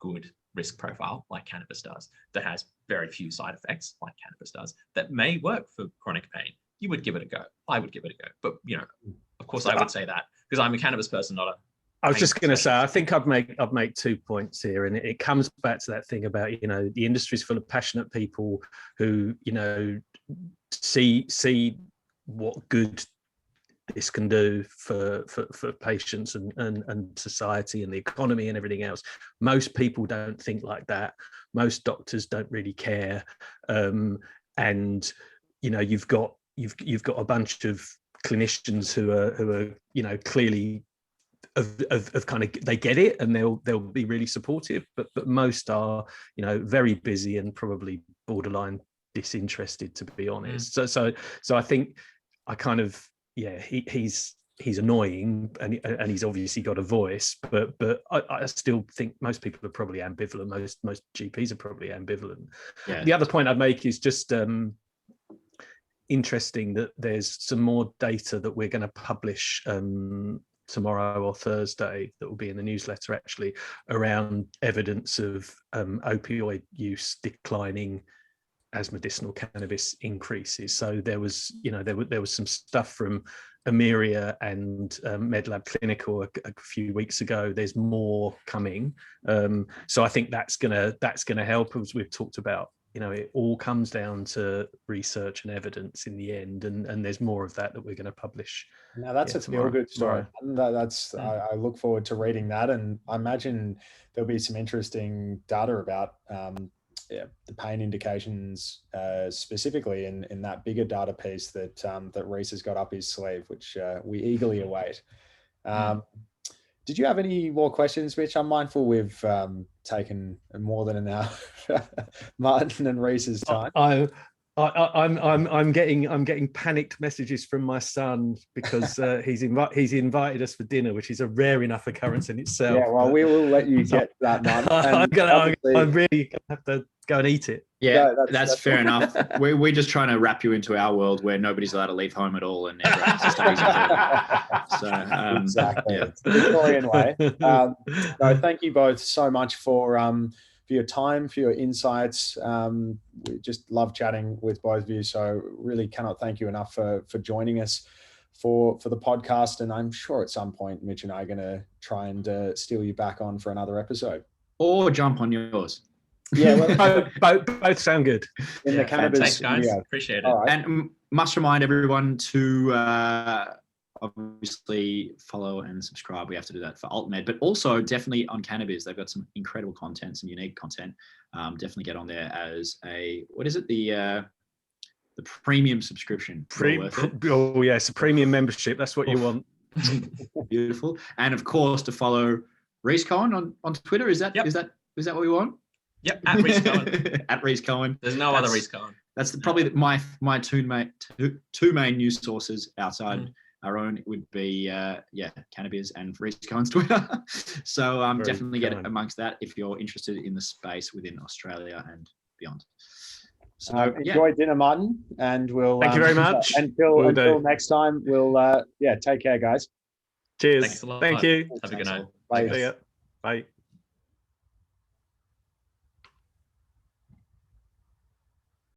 good risk profile like cannabis does, that has very few side effects like cannabis does, that may work for chronic pain, you would give it a go. I would give it a go. But, of course I would say that because I'm a cannabis person, not a... I was just going to say, I think I'd make 2 points here, and it comes back to that thing about, the industry's full of passionate people who, see what good this can do for patients and society and the economy and everything else. Most people don't think like that. Most doctors don't really care, and you've got a bunch of clinicians who are clearly of kind of, they get it and they'll be really supportive, but most are very busy and probably borderline disinterested, to be honest. So I think I kind of, he's annoying and he's obviously got a voice, but I still think most people are probably ambivalent. Most GPs are probably ambivalent. Yeah. The other point I'd make is just interesting that there's some more data that we're going to publish tomorrow or Thursday that will be in the newsletter actually, around evidence of opioid use declining as medicinal cannabis increases. So there was some stuff from Ameria and MedLab Clinical a few weeks ago. There's more coming. So I think that's gonna help, as we've talked about. It all comes down to research and evidence in the end, and there's more of that we're going to publish. Now that's a feel good story. I look forward to reading that, and I imagine there'll be some interesting data about the pain indications specifically in that bigger data piece that Rhys has got up his sleeve, which we eagerly await. Did you have any more questions, Mitch? I'm mindful we've taken more than an hour, Martin and Rhys's time. I'm getting panicked messages from my son because he's invited us for dinner, which is a rare enough occurrence in itself. Yeah, well, we will let you get that, Martin. I'm really gonna have to go and eat it. Yeah, that's fair enough. We're just trying to wrap you into our world where nobody's allowed to leave home at all and everyone has to stay home. So exactly, it's the Victorian way. No, thank you both so much for your time, for your insights. We just love chatting with both of you. So really cannot thank you enough for joining us for the podcast. And I'm sure at some point, Mitch and I are going to try and steal you back on for another episode. Or jump on yours. Yeah, well, both sound good. In the Cannabis. Thanks, guys. Yeah. Appreciate it. Right. And must remind everyone to obviously follow and subscribe. We have to do that for AltMed, but also definitely on Cannabiz. They've got some incredible content, some unique content. Definitely get on there as a, what is it? The the premium subscription. Oh yes, a premium membership. That's what you want. Beautiful. And of course, to follow Rhys Cohen on Twitter. Is that what we want? Yep, at Rhys Cohen. At Rhys Cohen. There's no other Rhys Cohen. That's probably my two main news sources outside our own would be Cannabiz and Rhys Cohen's Twitter. So definitely get amongst that if you're interested in the space within Australia and beyond. So enjoy dinner, Martin, and we'll thank you very much. Until next time, we'll take care, guys. Cheers. Thanks a lot. Thank you. Have a good night. Bye. See ya. Bye.